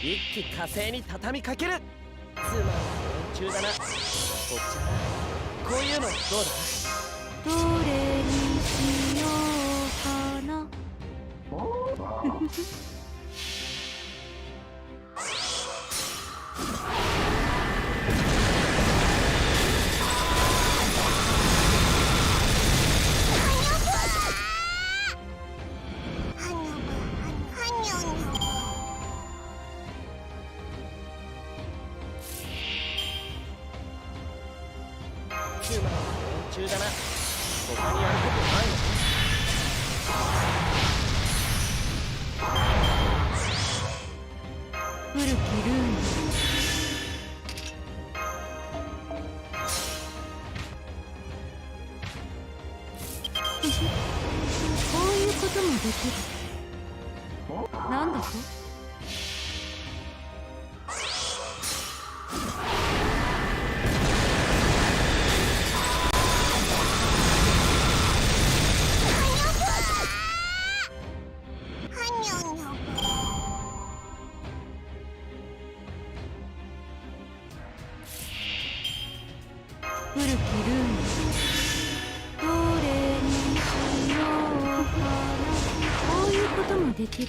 一気火星に畳みかける。つまんない連中だな。おっちゃん、こういうのどうだ？どれにしようかな。中だな。他にやることないの？古きルール。こういうこともできる。なんだと？古きルール。どれにしようかな。こういうこともできる。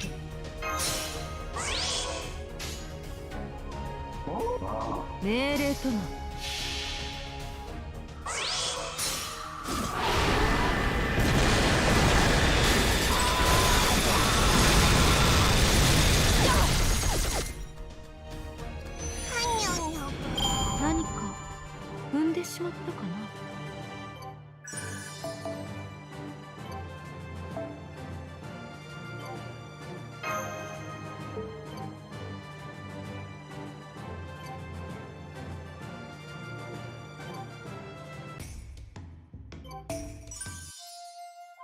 命令とな。何か踏んでしまったかな。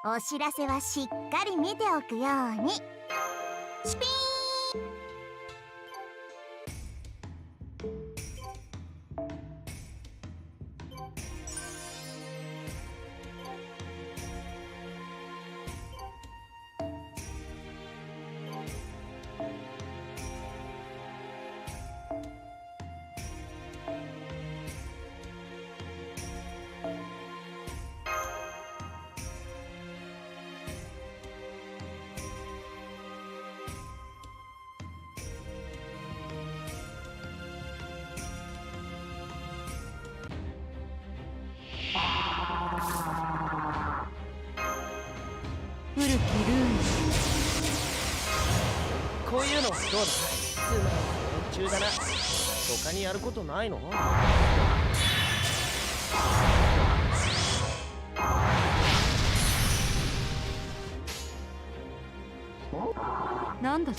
お知らせはしっかり見ておくように。シピーン。古きルール。こういうのどうだ？つまんない連中だな。他にやることないの？なんだと？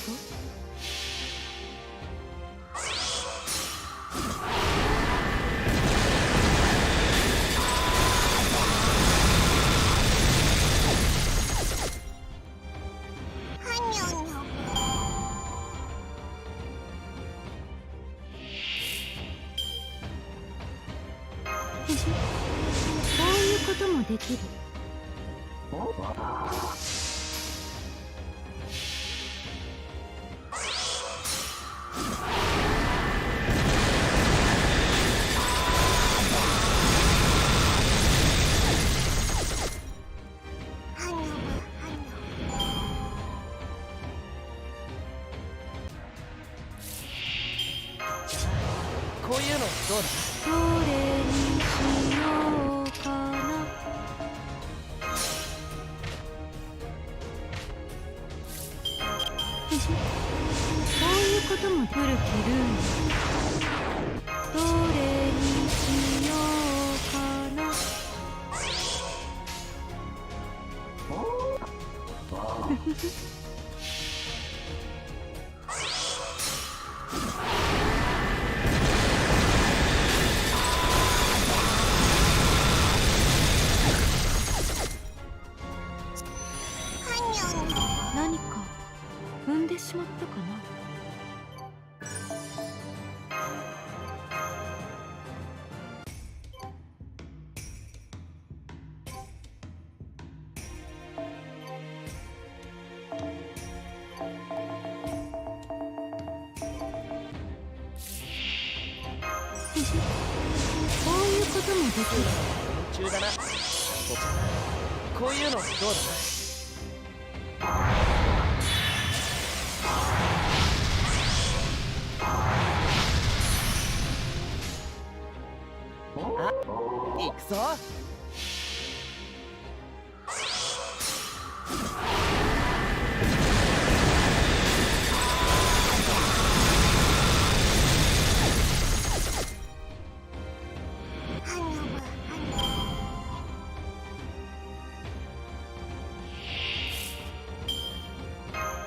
こういうこともできる。こういうのどうだ？どれにしようかな。こういうことも古きルール。どれにしようかな。何か踏んでしまったかな。こともできる。夢中だな。こういうのどうだな。あ、行くぞ。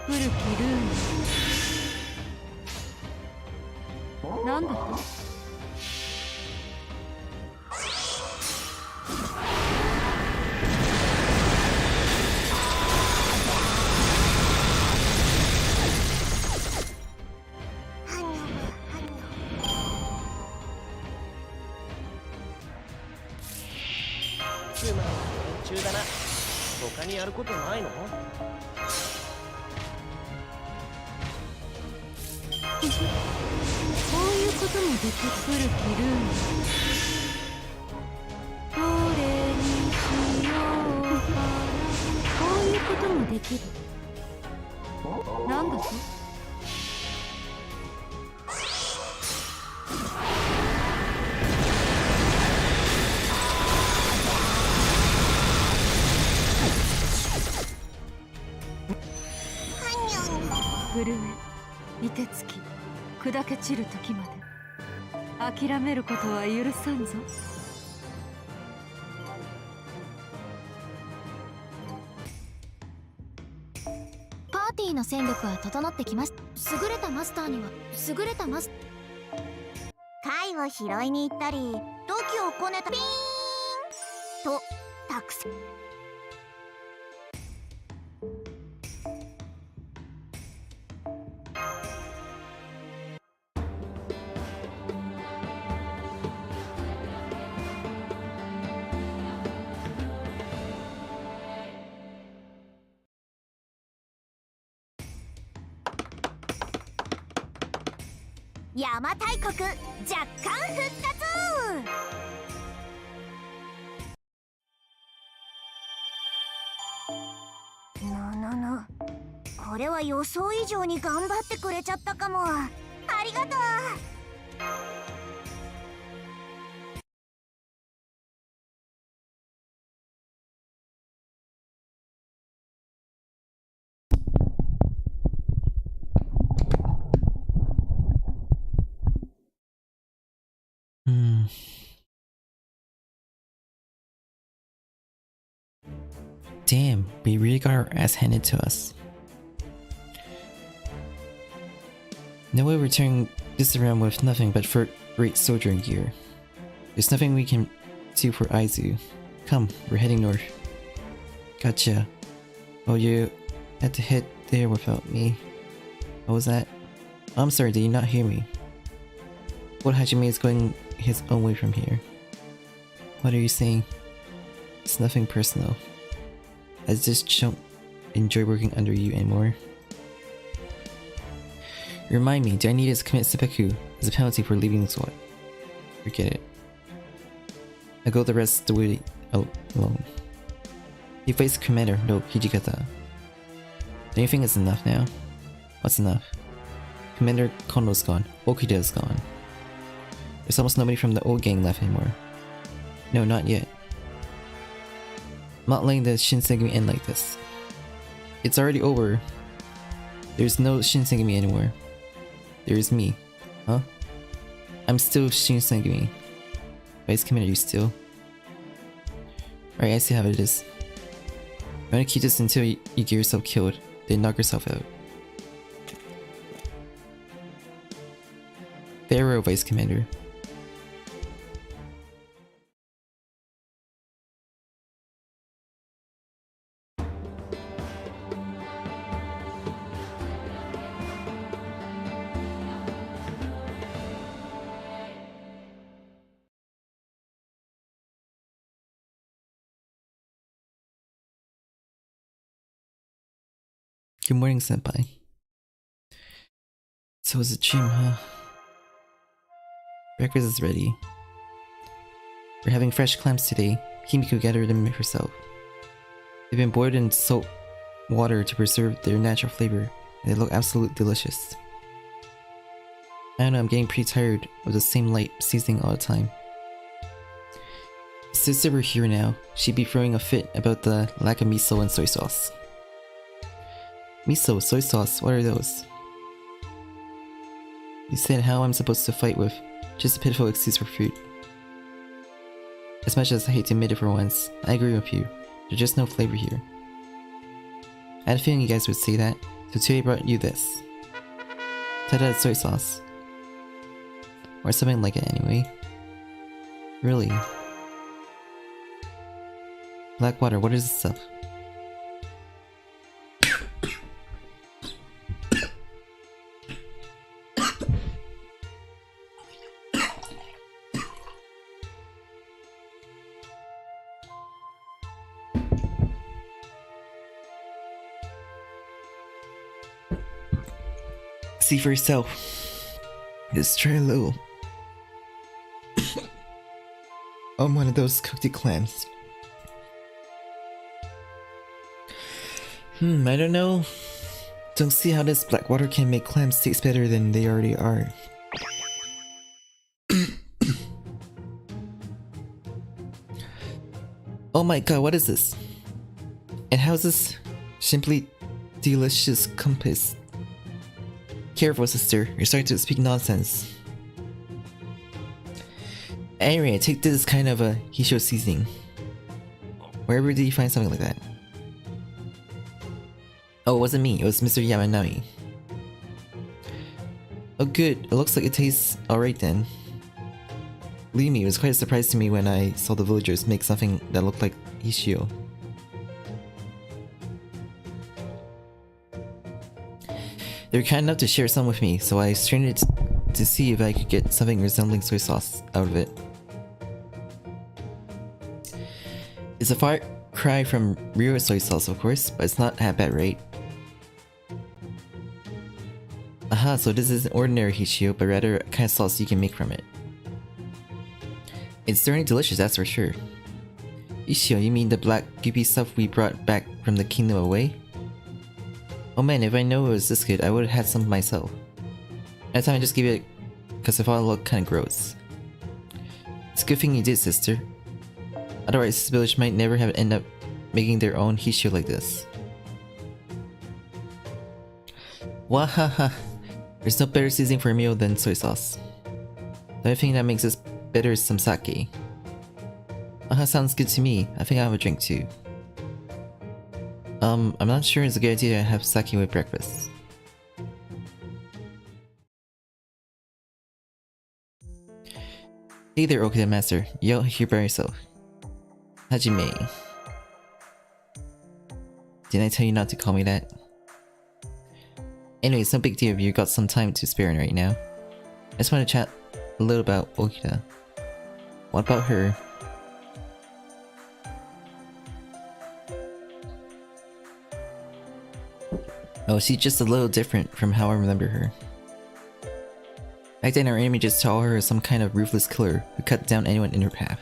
古きルーン。なんだと？つまり夢中だな。他にやることないの？こういうこともできる。古きルーン。どれにしようかな。こういうこともできる。なんだと？震え、凍てつき、砕け散る時まで諦めることは許さんぞ。パーティーの戦力は整ってきました。優れたマスターには優れたマス貝を拾いに行ったり土器をこねたピーンとたくさん。邪馬台国若干復活。これは予想以上に頑張ってくれちゃったかも。ありがとう。Damn, we really got our ass handed to us. No way we're turning this around with nothing but great soldiering gear. There's nothing we can do for Aizu. Come, we're heading north. Gotcha. Oh, you had to head there without me. What was that? Oh, I'm sorry, did you not hear me? What Hajime is going his own way from here. What are you saying? It's nothing personal. I just don't enjoy working under you anymore. Remind me, do I need to commit seppuku as a penalty for leaving this one? Forget it. I go the rest of the way alone. You face commander, no Hijikata. Don't you think it's enough now? What's enough? Commander Kondo's gone, Okida's gone. There's almost nobody from the old gang left anymore. No, not yet. I'm not letting the Shinsengumi end like this. It's already over. There's no Shinsengumi anymore. There's me. Huh? I'm still Shinsengumi. Vice Commander, you still? Alright, I see how it is. You wanna keep this until you get yourself killed, then knock yourself out. Farewell, Vice Commander. Good morning, senpai. So it's a dream, huh? Breakfast is ready. We're having fresh clams today. Himiko gathered them herself. They've been boiled in salt water to preserve their natural flavor, and they look absolutely delicious. I don't know, I'm getting pretty tired of the same light seasoning all the time. If sister were here now, she'd be throwing a fit about the lack of miso and soy sauce. Miso, soy sauce, what are those? You said how I'm supposed to fight with just a pitiful excuse for food. As much as I hate to admit it for once, I agree with you. There's just no flavor here. I had a feeling you guys would say that, so today I brought you this. Ta-da, soy sauce. Or something like it anyway. Really? Blackwater, what is this stuff? See for yourself. Just try a little. I'm one of those cooked clams. I don't know. Don't see how this black water can make clams taste better than they already are. Oh my god, what is this? And how's this simply delicious compass? Careful, sister. You're starting to speak nonsense. Anyway, I take this as kind of a Hisho seasoning. Wherever did you find something like that? Oh, it wasn't me. It was Mr. Yamanami. Oh good. It looks like it tastes alright then. Believe me, it was quite a surprise to me when I saw the villagers make something that looked like Hishio. They were kind enough to share some with me, so I strained it to see if I could get something resembling soy sauce out of it. It's a far cry from real soy sauce, of course, but it's not that bad, right? Aha, so this isn't ordinary Hishio, but rather a kind of sauce you can make from it. It's certainly delicious, that's for sure. Hishio, you mean the black goopy stuff we brought back from the kingdom away? Oh man, if I know it was this good, I would have had some myself. That time I just gave it because I thought it looked kinda gross. It's a good thing you did, sister. Otherwise this village might never have ended up making their own Hishio like this. Wahaha! There's no better seasoning for a meal than soy sauce. The only thing that makes this better is some sake. Aha, sounds good to me. I think I'll have a drink too. I'm not sure it's a good idea to have sake with breakfast. Hey there, Okuda Master. You're here by yourself. Hajime. Didn't I tell you not to call me that? Anyway, it's no big deal if you got some time to spare right now. I just want to chat a little about Okuda. What about her? Oh, she's just a little different from how I remember her. Back then our enemy just saw her as some kind of ruthless killer who cut down anyone in her path.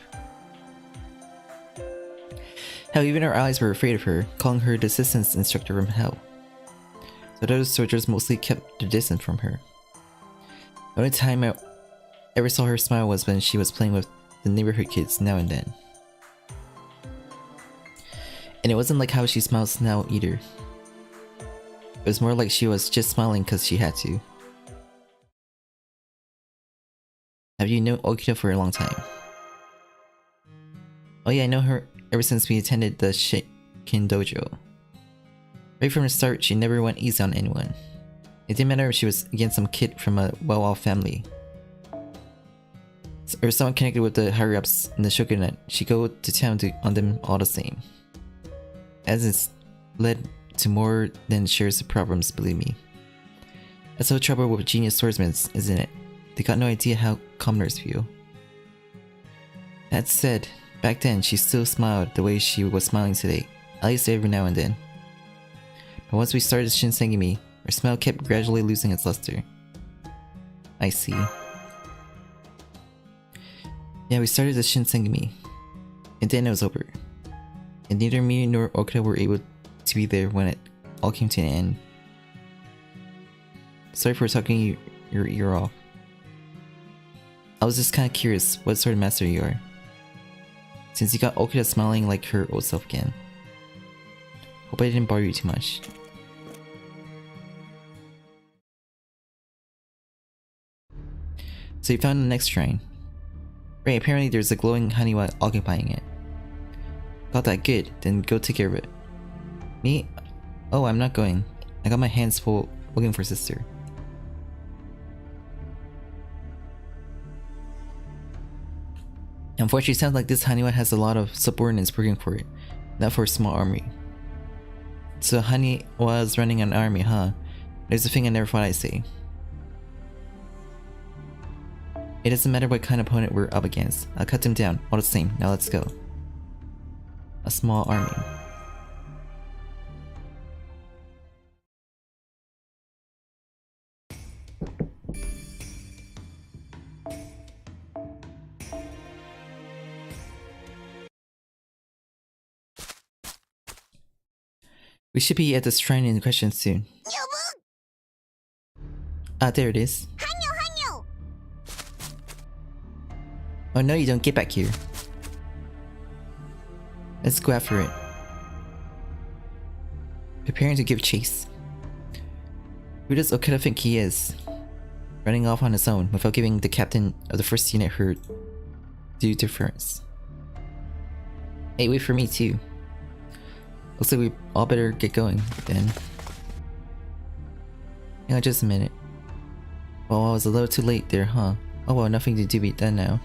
Hell, even our allies were afraid of her, calling her the assistance instructor from hell. So those soldiers mostly kept their distance from her. The only time I ever saw her smile was when she was playing with the neighborhood kids now and then. And it wasn't like how she smiles now either. It was more like she was just smiling because she had to. Have you known Okuda for a long time? Oh yeah, I know her ever since we attended the Shikin Dojo. Right from the start, she never went easy on anyone. It didn't matter if she was against some kid from a well-off family, or someone connected with the higher-ups in the shogunate. She'd go to town on them all the same. As it's led to more than shares of problems, believe me. That's the trouble with genius swordsmen, isn't it? They got no idea how commoners feel. That said, back then she still smiled the way she was smiling today, at least every now and then. But once we started Shinsengumi, her smile kept gradually losing its luster. I see. Yeah, we started the Shinsengumi, and then it was over. And neither me nor Okuda were able to be there when it all came to an end. Sorry for talking your ear off. I was just kinda curious what sort of master you are, since you got Okuda smiling like her old self again. Hope I didn't bother you too much. So you found the next shrine. Right, apparently there's a glowing haniwa occupying it. Got that, good, then go take care of it. Me? Oh, I'm not going. I got my hands full looking for sister. Unfortunately, it sounds like this haniwa has a lot of subordinates working for it, not for a small army. So haniwa is running an army, huh? There's a thing I never thought I'd say. It doesn't matter what kind of opponent we're up against. I'll cut them down, all the same. Now let's go. A small army. We should be at the shrine in question soon. Ah, there it is. Oh no, you don't, get back here. Let's go after it. Preparing to give chase. Who does Okuda think he is? Running off on his own without giving the captain of the first unit her due deference. Hey, wait for me too. Looks like we all better get going then. Hang on just a minute. Well, I was a little too late there, huh? Oh well, nothing to do but done now.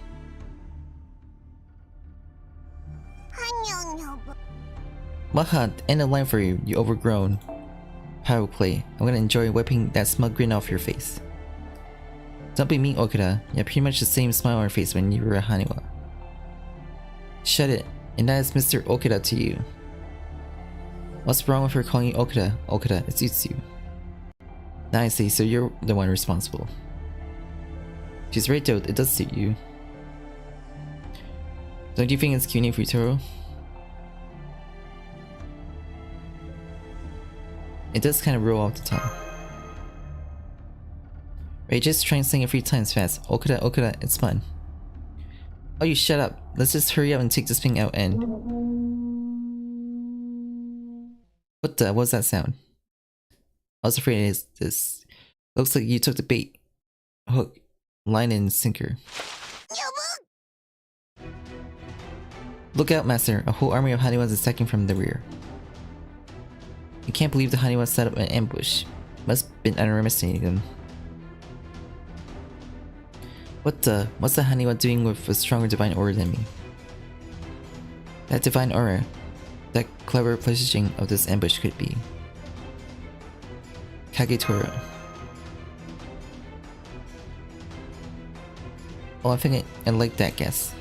Maha, end the line for you, you overgrown power play. I'm gonna enjoy wiping that smug grin off your face. Don't be mean, Okuda. You have pretty much the same smile on your face when you were a haniwa. Shut it, and that is Mr. Okuda to you. What's wrong with her calling you Okuda? Okuda, it suits you. Now I see, so you're the one responsible. She's right though, it does suit you. Don't you think it's cute name for Futuro? It does kind of roll off the tongue. Right, just try and sing it 3 times fast. Okuda, Okuda, it's fun. Oh, you shut up. Let's just hurry up and take this thing out and... What was that sound? I was afraid it is this. Looks like you took the bait. Hook, line, and sinker. Look out, master. A whole army of haniwas is attacking from the rear. I can't believe the haniwa set up an ambush. Must have been underestimating them. What's the haniwa doing with a stronger divine aura than me? That divine aura, that clever positioning of this ambush could be Kagetora. Oh, I think I like that guess.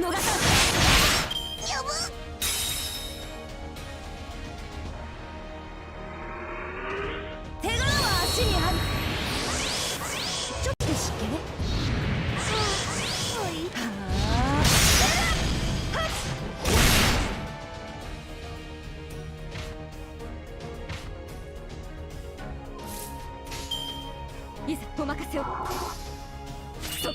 逃さん。やぶ。手柄は足にある。ちょっと湿気ね。いざお任せを。そこ。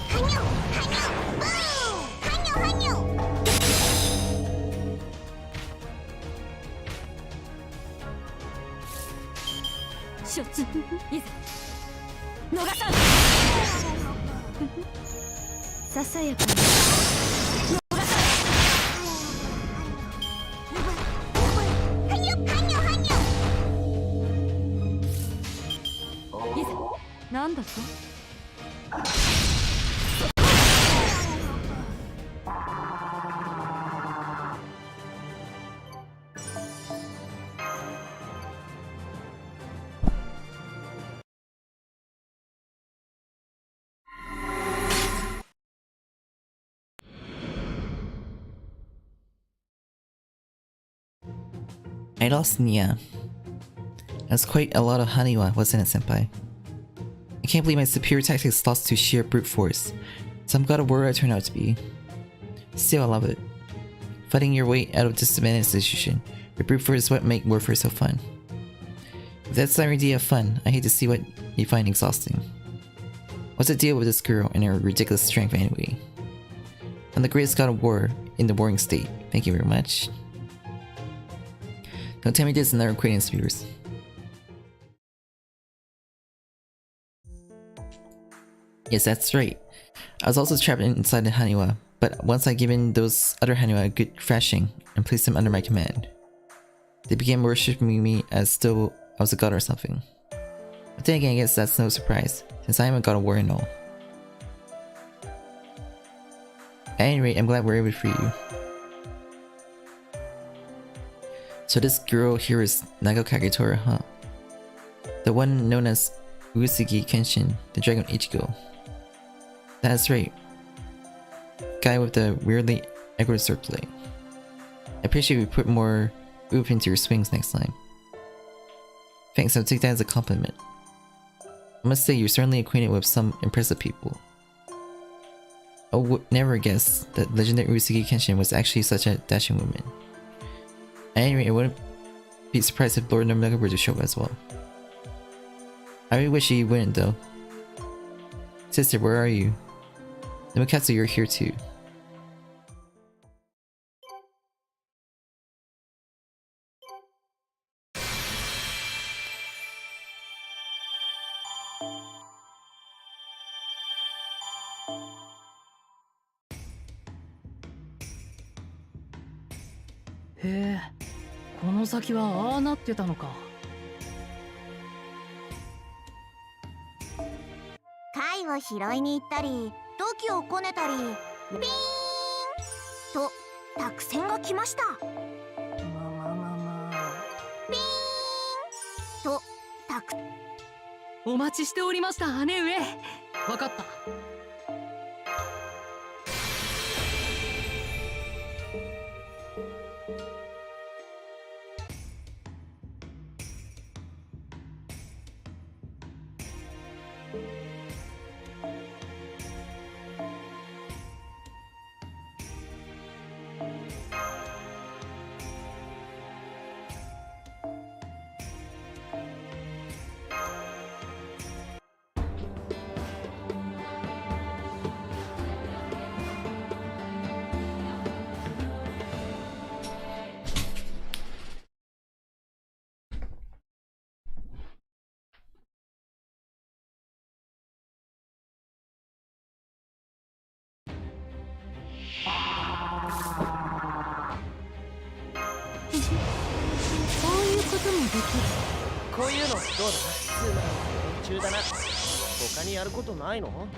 はにょはにょブーン。はにょはにょ。ショツいざ逃さん。ささやかに逃さはにょはにょはにょ。ん。いざなんだと。I lost Nia. That's quite a lot of Haniwa, wasn't it, senpai? I can't believe my superior tactics lost to sheer brute force. Some god of war I turned out to be. Still, I love it. Fighting your way out of this abandoned institution. The brute force is what makes warfare so fun. If that's the idea of fun, I hate to see what you find exhausting. What's the deal with this girl and her ridiculous strength anyway? I'm the greatest god of war in the warring state. Thank you very much. Don't tell me this is another acquaintance, viewers. Yes, that's right. I was also trapped inside the Haniwa, but once I given those other Haniwa a good thrashing and placed them under my command, they began worshipping me as though I was a god or something. But then again, I guess that's no surprise, since I am a god of war and all. At any rate, I'm glad we're able to free you. So this girl here is Nago Kagetora, huh? The one known as Usugi Kenshin, the Dragon Ichigo. That's right. Guy with the weirdly aggro swordplay. I appreciate you put more oomph into your swings next time. Thanks, I'll take that as a compliment. I must say, you're certainly acquainted with some impressive people. I would never guess that legendary Usugi Kenshin was actually such a dashing woman. At any rate, I wouldn't be surprised if Lord Nugget were to show up as well. I really wish he wouldn't though. Sister, where are you? Namikatsu, you're here too. Hey, この先はああなってたのか。貝を拾いに行ったり土器をこねたりピーンと作戦が来ました。ピーンとお待ちしておりました、姉上。わかった。こういうのどうだ？つまり連中だな。他にやることないの？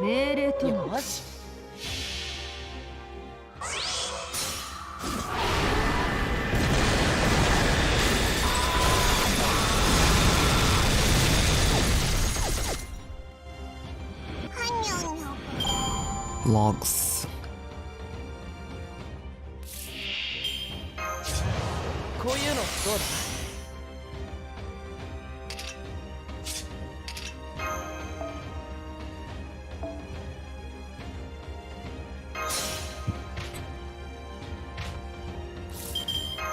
命令とよし。logs. こういうのどうだ？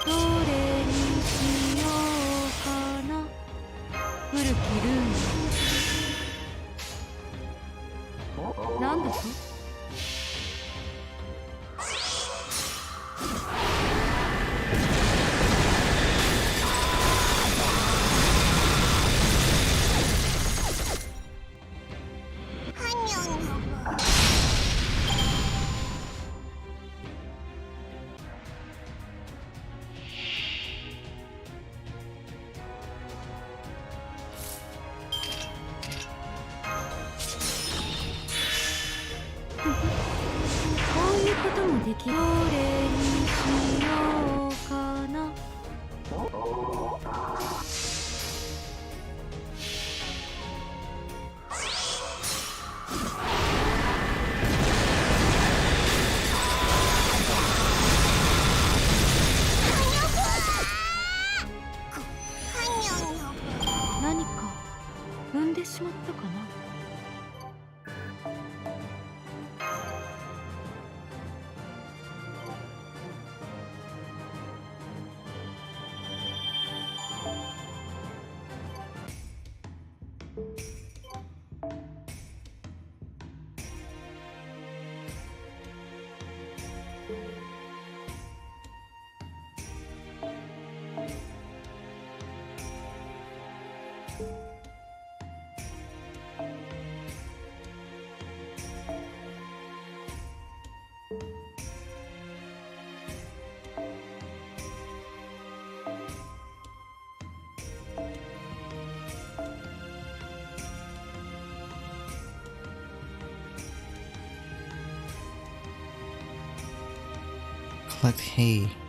どれにしようかな。古きルーム。なんだと？こういうこともできる。どれにしようかな。何か踏んでしまったかな。Collect hay.「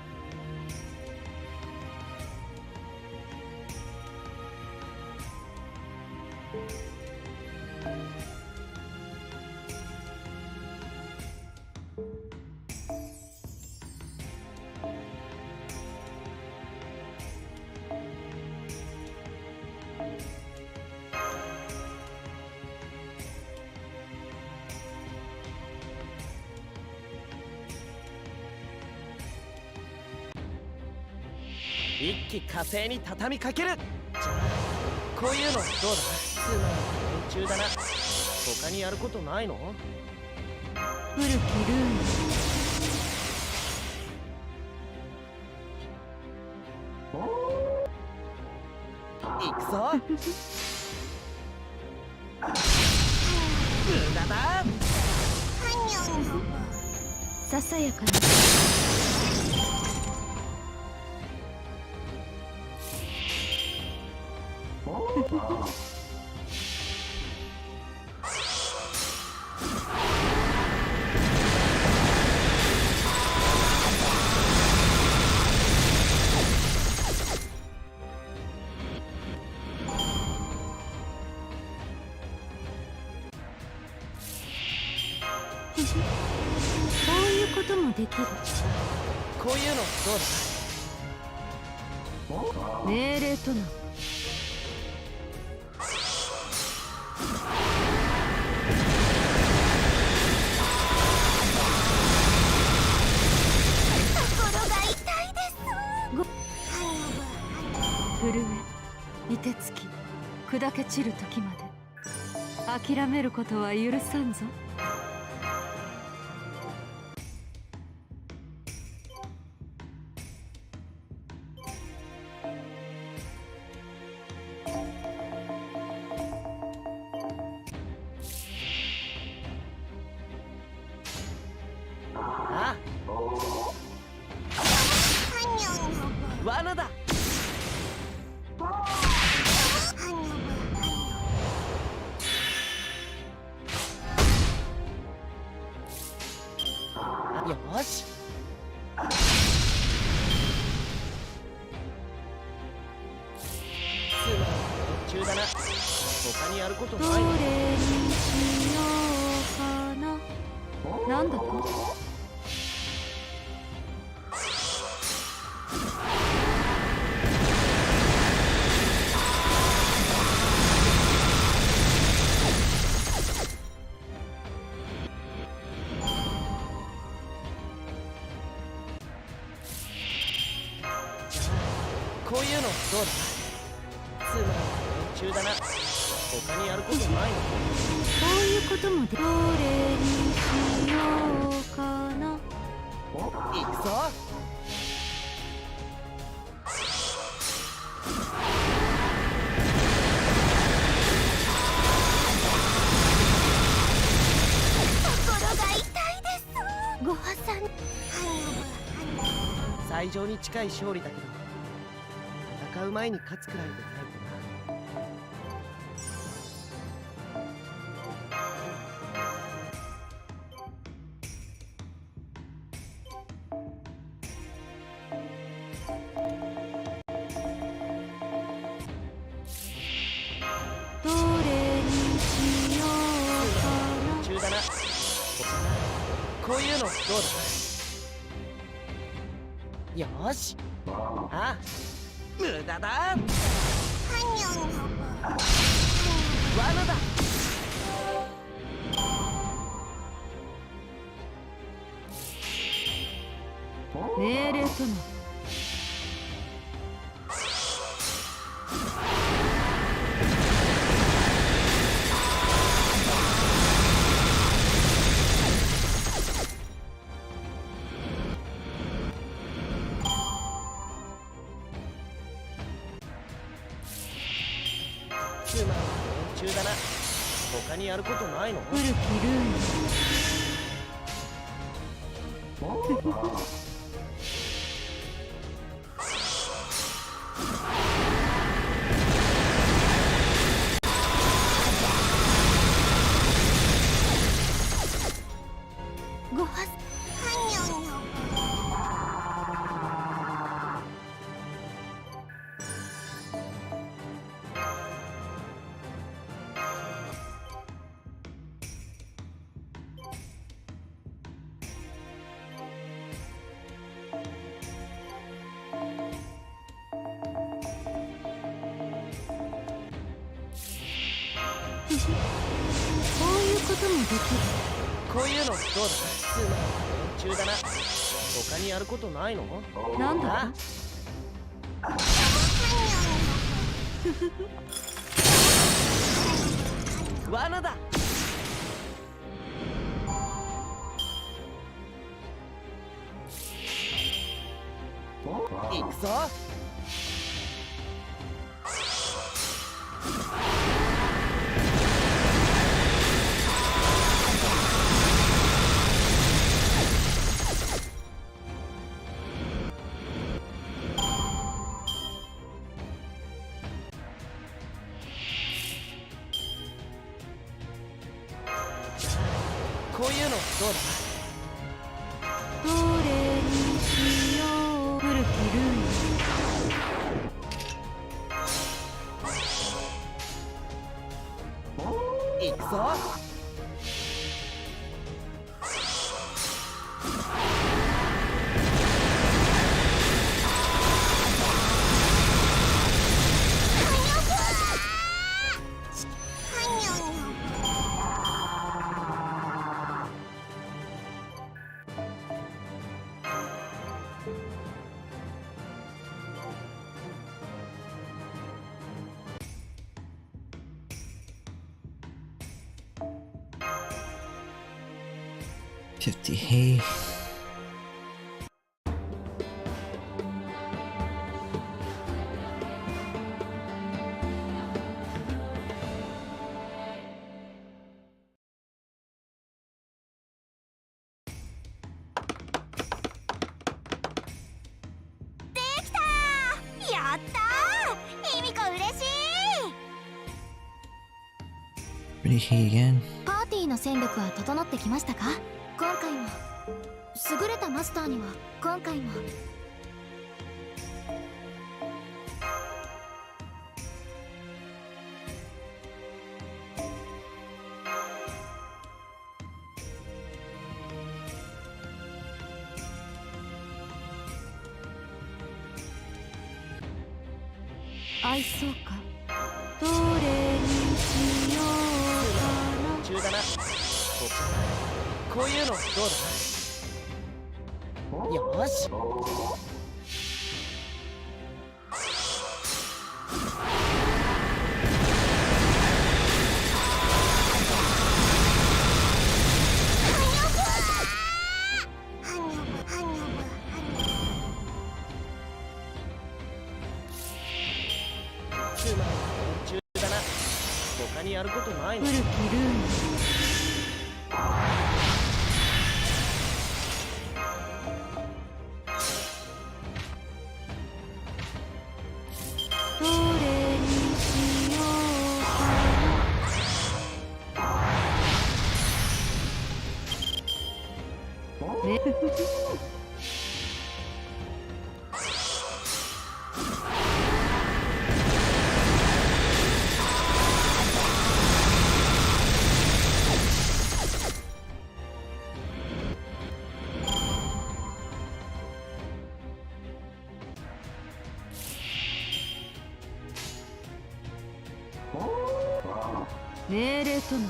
一気火星に畳みかける」じゃあこういうのどうだ？つまんない連中だな。他にやることないの？古きルーム。行くぞ。無駄だ。ささやかな。こういうこともできる。こういうのどうだ？命令とな。震え、凍てつき、砕け散る時まで諦めることは許さんぞ。ああ、罠だ。よし。つまん途中だな。他にやることどないの？れにしようかな。なんだと。こういうのどうだ。つまり連中だな。他にやることないの？こういうこともで。どれにしようかな。行くぞ。心が痛いです。ご破産。最上に近い勝利だけど、戦う前に勝つくらいでないとな。どれにしようかな。中だな。こういうのどうだ。よーし。ああ、無駄だ。罠だ。命令とも。つまり連中だな。他にやることないの？古きルーン。ご破産。こういうこともできる。こういうのどうだ。つまり連中だな。他にやることないの？なんだあ罠だ。行くぞ。こういうのどうだ。どれにしよう。古きルーン。行くぞ。50 hay. Pretty hay again. パーティーの戦力は整ってきましたか？今回も優れたマスターには今回も愛そうか。どれにしようかな。中だな。こういうのどうだ。よし。中だな。他にやることないの。古きルーン。どれにしようかな。ね。命令とな。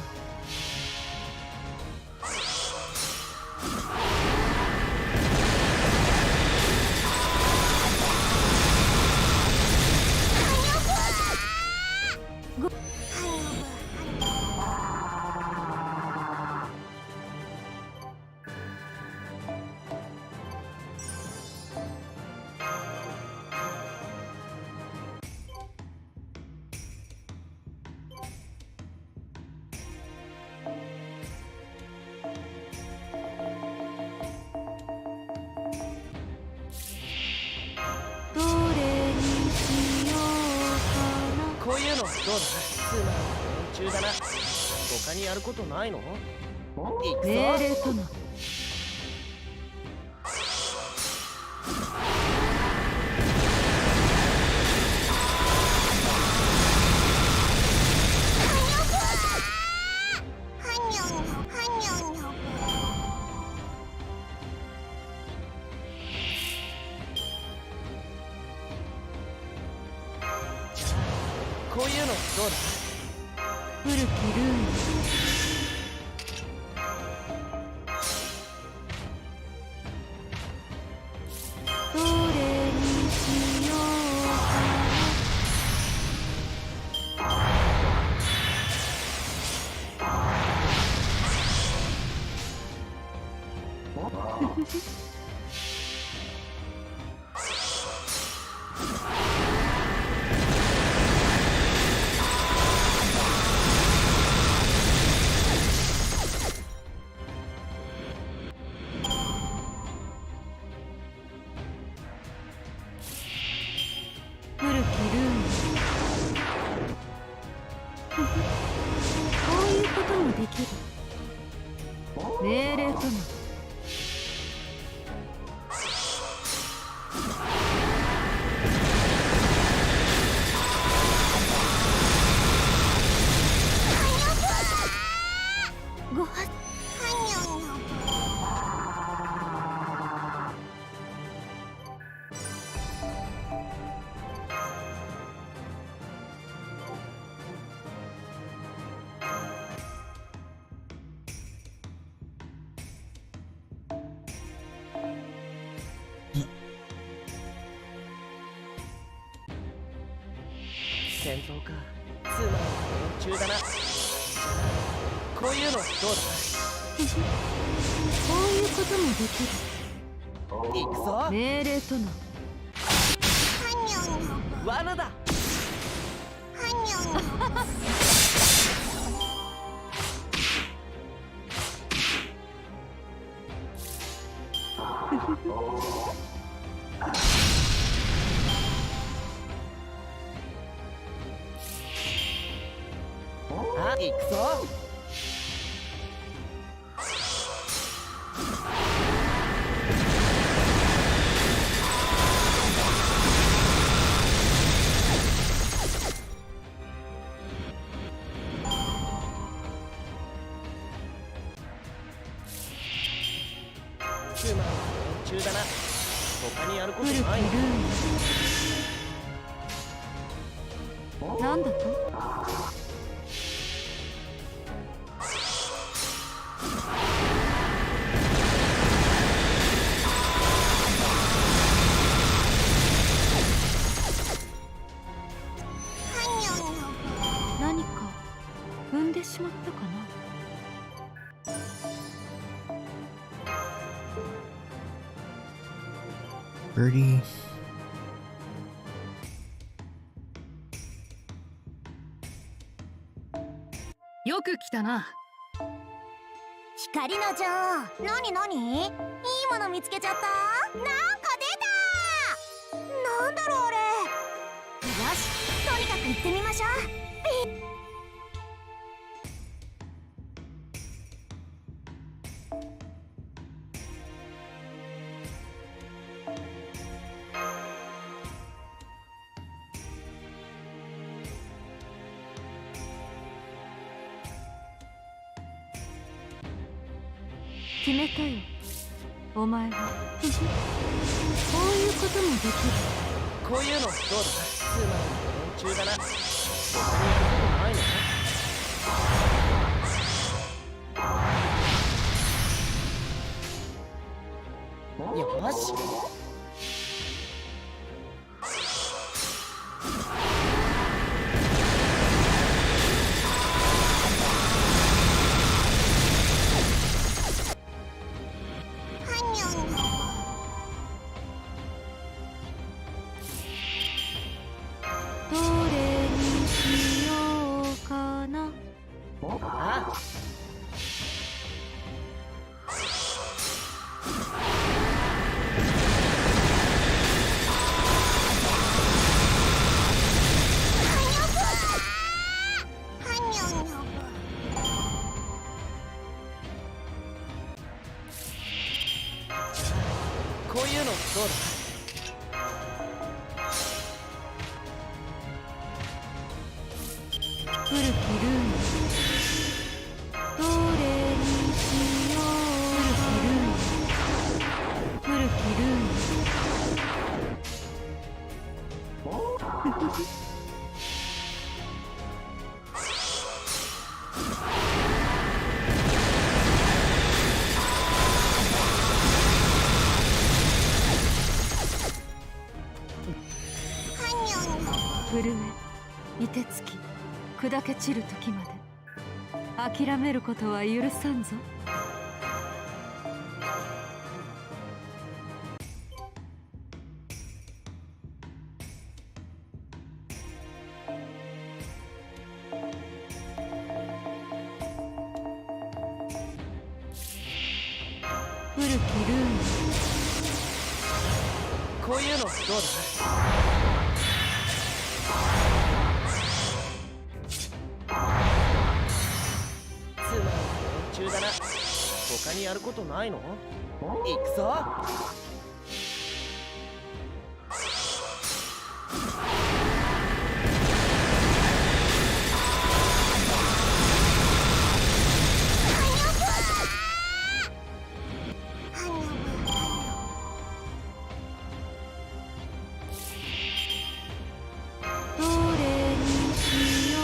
こういうのどうだ。中だな。他にやることないの。行くぞ。命令とな。こういうのどうだ。古きルーン。どれにしようかな。古きルーン。こういうこともできる。命令とな。ごは戦闘か。つまり中だな。こういうのどうだ。こういうこともできる。行くぞ。命令とな。罠だ。あ、行くぞ。つまり中だな。他にやること古きルないの。ーン。なんだと？何か踏んでしまったかな。Birdie. よく来たな。光の女王、なになに？いいもの見つけちゃった？なんか出た！なんだろうあれ。よし、とにかく行ってみましょう。決めたよ、お前は。こういうこともできる。こういうのどうだ？つまり連中だな。他にやることないの？よし。どれにしようかな。ああ。こういうのどうだ？古きルーム、どれにしよう。古きルーム、震え、凍てつき、砕け散る時まで諦めることは許さんぞ。古きルーム、こういうのどうだ？つまり連中だな。他にやることないの？行くぞ。どれにしよ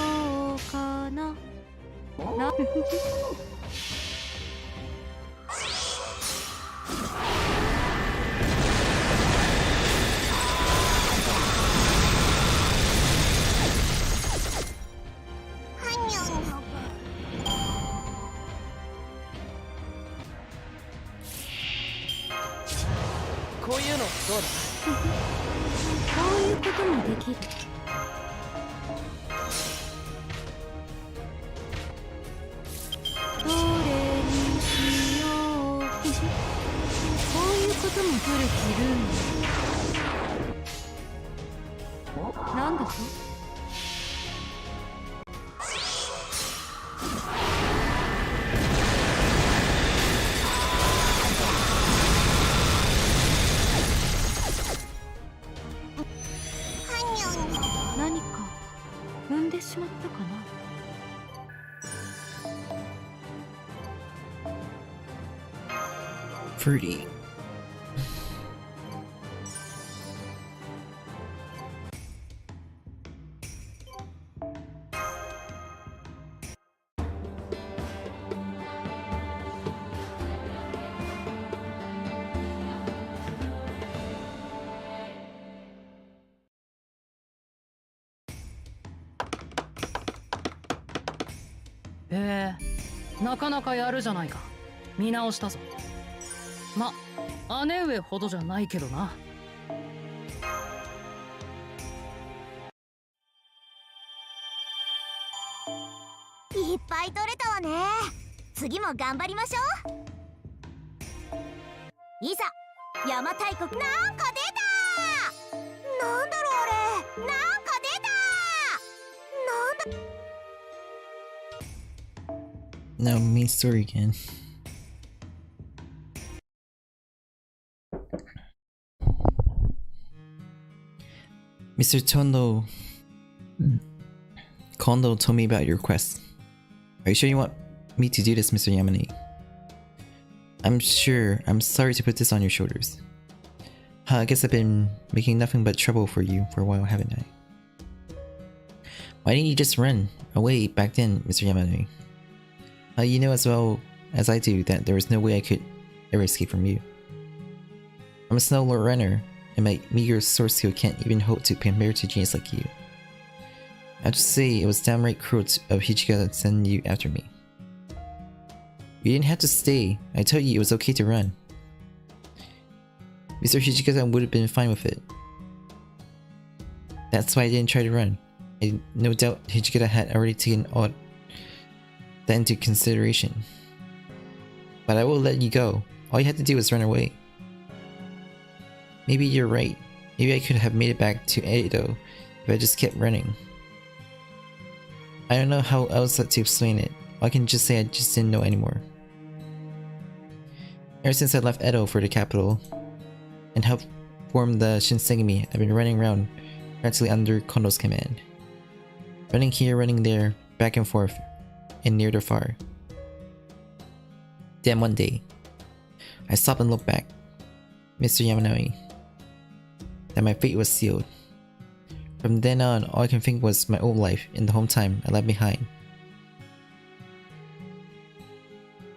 うかな。こういうのどうだ？こういうこともできる。どれにしよう。こういうことも古きルーム。なんだと？何か踏んでしまったかな。Pretty. こへえ、なかなかやるじゃないか。見直したぞ。ま、姉上ほどじゃないけどな。いっぱい取れたわね。次も頑張りましょう。いざ邪馬台国。なんか出た。なんだろうあれ。なんか出た。なんだ。 Now main story again. Mr. Kondo told me about your request. Are you sure you want me to do this, Mr. Yamane? I'm sure. I'm sorry to put this on your shoulders. I guess I've been making nothing but trouble for you for a while, haven't I? Why didn't you just run away back then, Mr. Yamane? You know as well as I do that there was no way I could ever escape from you. I'm a snow runner, and my meager sword skill can't even hope to compare to genius like you. I have to say, it was downright cruel of Hijikata to send you after me. You didn't have to stay. I told you it was okay to run. Mr. Hijikata would have been fine with it. That's why I didn't try to run. No doubt Hijikata had already taken all that into consideration. But I will let you go. All you had to do was run away. Maybe you're right. Maybe I could have made it back to Edo if I just kept running. I don't know how else to explain it. I can just say I just didn't know anymore. Ever since I left Edo for the capital and helped form the Shinsengumi, I've been running around practically under Kondo's command. Running here, running there, back and forth, and near or far. Then one day, I stopped and looked back. Mr. Yamanami, that my fate was sealed. From then on, all I can think was my old life in the home time I left behind.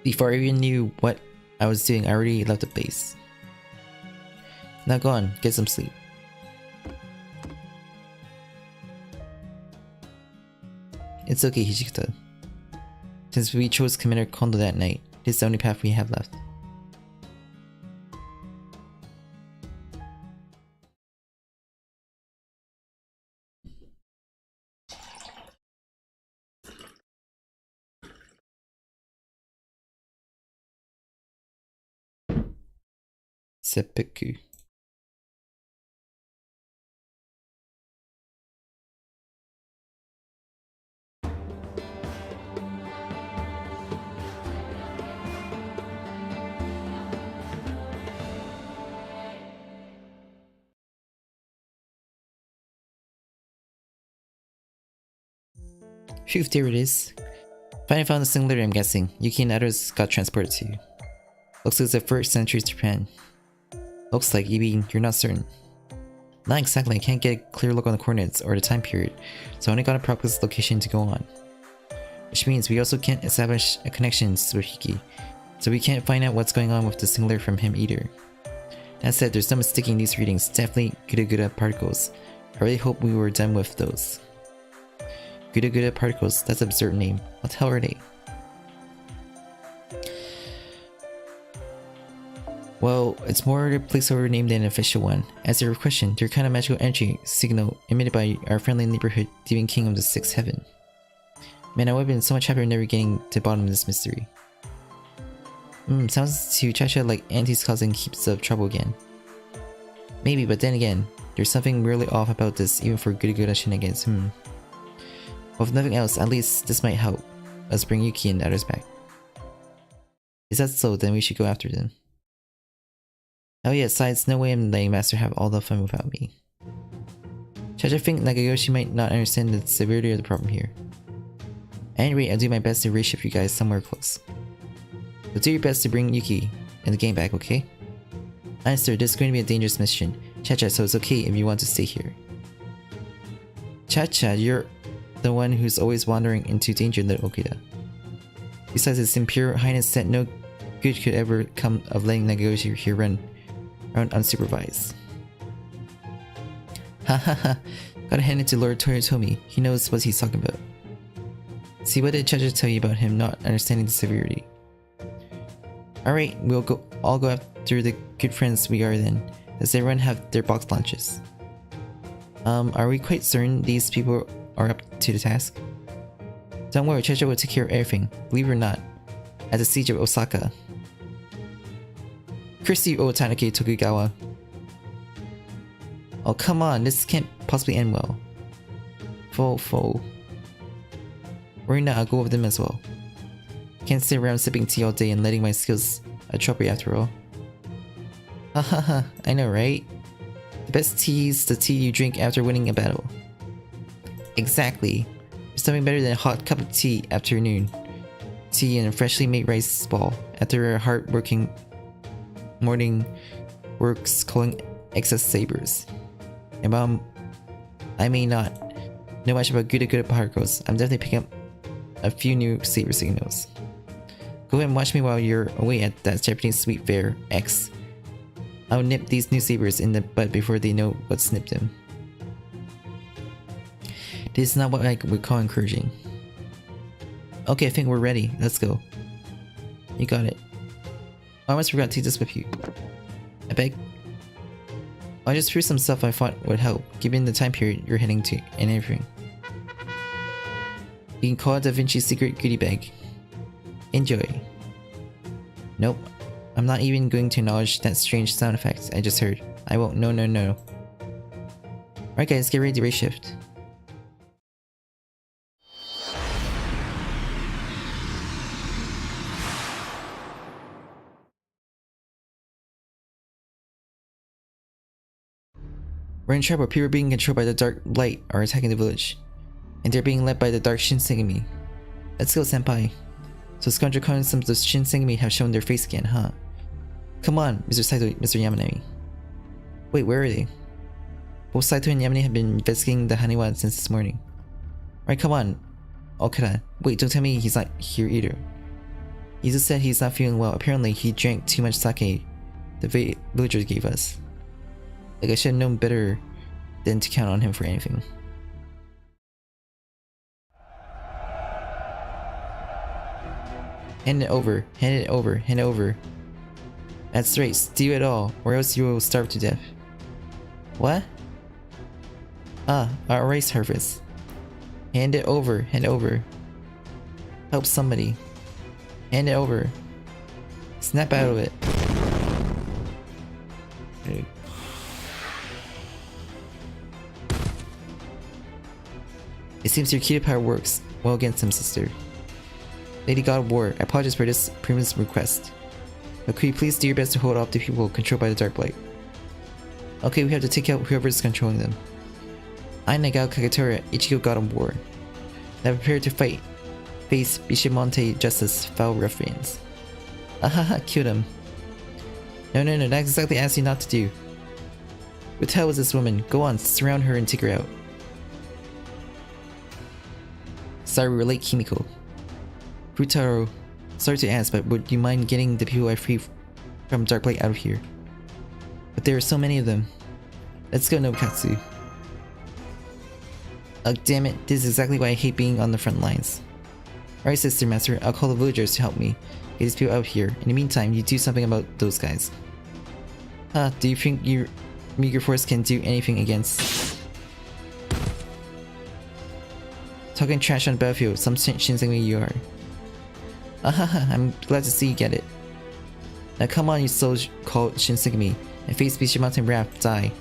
Before I even knew what I was doing, I already left the base. Now go on, get some sleep. It's okay, Hijikata. Since we chose Commander Kondo that night, this is the only path we have left. Seppuku. Phew, there it is. Finally found the singularity I'm guessing. Yuki and others got transported to. Looks like it's the 1st century Japan. Looks like, you mean you're not certain? Not exactly, I can't get a clear look on the coordinates or the time period, so I only got a proposed location to go on. Which means we also can't establish a connection with Hiki, so we can't find out what's going on with the singular from him either. That said, there's no mistaking these readings, definitely GUDAGUDA particles. I really hope we were done with those. GUDAGUDA particles, that's an absurd name. What the hell are they? Well, it's more a placeholder name than an official one. As your question, they're kind of magical energy signal emitted by our friendly neighborhood Demon King of the 6th Heaven. Man, I would have been so much happier never getting to the bottom of this mystery. Sounds to Chacha like Auntie's causing heaps of trouble again. Maybe, but then again, there's something really off about this even for GUDAGUDA shenanigans, Well, if nothing else, at least this might help us bring Yuki and the others back. Is that so? Then we should go after them. Oh yeah, besides, no way I'm letting Master have all the fun without me. Judge, I think Nagayoshi might not understand the severity of the problem here. At any rate, I'll do my best to reshift you guys somewhere close. But do your best to bring Yuki and the gang back, okay? Understood, this is going to be a dangerous mission. Cha-cha, so it's okay if you want to stay here. Cha-cha, you're the one who's always wandering into danger, little Okida. Besides, His Imperial Highness said no good could ever come of letting Nagayoshi here run around unsupervised. Hahaha, gotta hand it to Lord Toyotomi, he knows what he's talking about. See what did Chacha tell you about him not understanding the severity? Alright, we'll all go after the good friends we are then. Does everyone have their box lunches? Are we quite certain these people are up to the task? Don't worry, Chacha will take care of everything, believe it or not. At the siege of Osaka. Curse you, O Tanake Tokugawa. Oh come on, this can't possibly end well. Fo. Worry not, I'll go with them as well. Can't sit around sipping tea all day and letting my skills atrophy after all. Hahaha, I know right? The best tea is the tea you drink after winning a battle. Exactly. There's nothing better than a hot cup of tea afternoon. Tea and a freshly made rice ball after a hard-working morning works calling excess sabers. And while I may not know much about GUDAGUDA particles, I'm definitely picking up a few new saber signals. Go ahead and watch me while you're away at that Japanese sweet fair X. I'll nip these new sabers in the butt before they know what snipped them. This is not what I would call encouraging. Okay, I think we're ready. Let's go. You got it. I almost forgot to take this with you. I beg? I just threw some stuff I thought would help, given the time period you're heading to and everything. You can call it Da Vinci's secret goodie bag. Enjoy. Nope. I'm not even going to acknowledge that strange sound effect I just heard. I won't. No. Alright guys, get ready to race shift. We're in trouble. People being controlled by the dark light are attacking the village. And they're being led by the dark Shinsengumi. Let's go, senpai. So scoundrel consums the Shinsengumi have shown their face again, huh? Come on, Mr. Saito, Mr. Yamanami. Wait, where are they? Both Saito and Yamane have been investigating the Haniwa since this morning. Alright, come on. Okada. Wait, don't tell me he's not here either. He just said he's not feeling well. Apparently, he drank too much sake the villagers gave us. Like, I should have known better than to count on him for anything. Hand it over. That's right, steal it all, or else you will starve to death. What? Ah, our rice harvest. Hand it over. Help somebody. Hand it over. Snap out of it. It seems your key power works well against him, sister. Lady God of War, I apologize for this previous request. But could you please do your best to hold off the people controlled by the Dark Blight? Okay, we have to take out whoever's controlling them. I, Nagao Kagetora, Ichigo God of War. Now prepare to fight. Face Bishimonte Justice, foul ruffians. Ahaha, kill them. No, that's exactly what I asked you not to do. Who the hell was this woman? Go on, surround her and take her out. Sorry, we're late, Kimiko. Futaro, sorry to ask, but would you mind getting the people I free from Darkblight out of here? But there are so many of them. Let's go, Nobukatsu. Ugh, damn it, this is exactly why I hate being on the front lines. Alright, Sister Master, I'll call the villagers to help me get these people out here. In the meantime, you do something about those guys. Do you think your meager force can do anything against... Talking trash on the battlefield, some Shinsengumi you are. Ahaha, I'm glad to see you get it. Now come on, you so-called Shinsengumi, and face Bishimonte Wrath, die.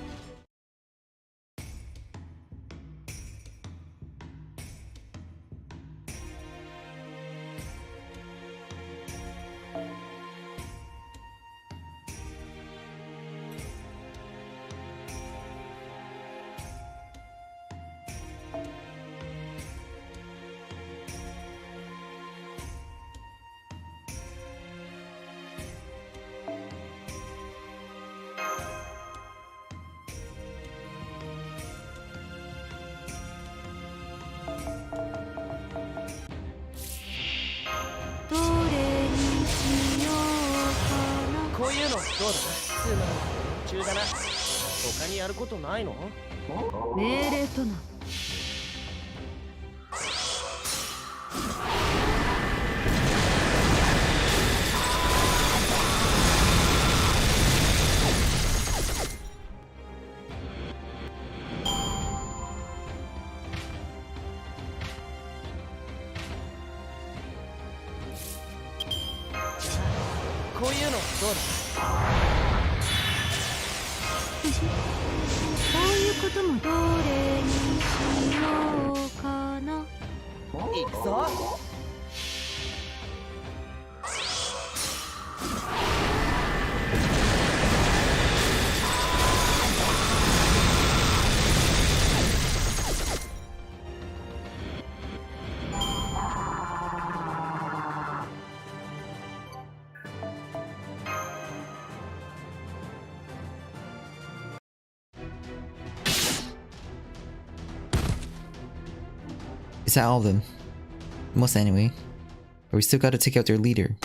こういうのどうこういうこともどれにしようかな。だ？行くぞ。Is that all of them? Most anyway. But we still gotta take out their leader.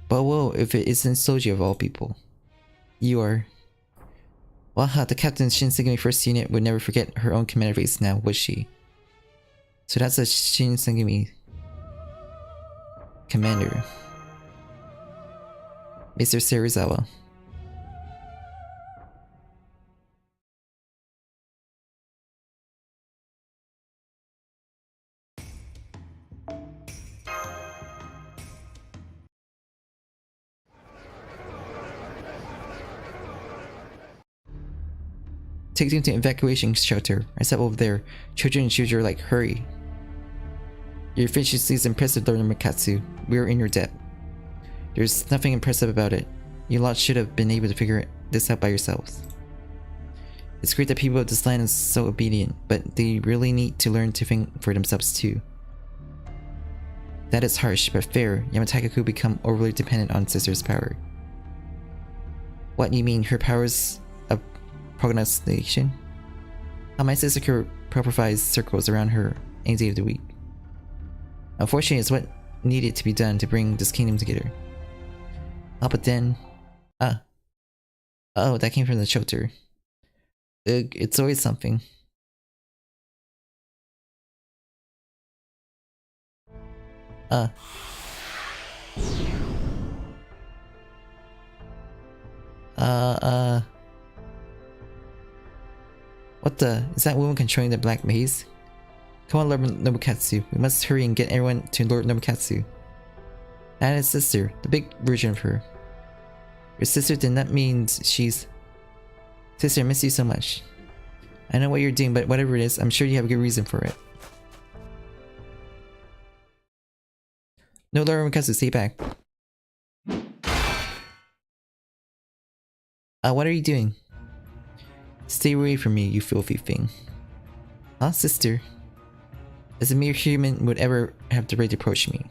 But whoa, if it isn't Soji of all people. You are. Waha, the captain of Shinsengumi First Unit would never forget her own commander race now, would she? So that's a Shinsengumi commander. Mr. Serizawa. Take them to evacuation shelter. I said over there. Children and children are like, hurry. Your efficiency is impressive, Lord Makatsu. We are in your debt. There's nothing impressive about it. You lot should have been able to figure this out by yourselves. It's great that people of this land are so obedient, but they really need to learn to think for themselves too. That is harsh, but fair. Yamatai-koku become overly dependent on sister's power. What, you mean her powers of prognostication? How my sister could prophesize circles around her any day of the week. Unfortunately, it's what needed to be done to bring this kingdom together. Oh, but then... Oh, that came from the shelter. Ugh, it's always something. What the? Is that woman controlling the black maze? Come on, Lord Nobukatsu. We must hurry and get everyone to Lord Nobukatsu. And his sister, the big version of her. Your sister did not mean she's... Sister, I miss you so much. I know what you're doing, but whatever it is, I'm sure you have a good reason for it. No, Lord Nobukatsu, stay back. What are you doing? Stay away from me, you filthy thing. Huh, sister? As a mere human would ever have the right to approach me.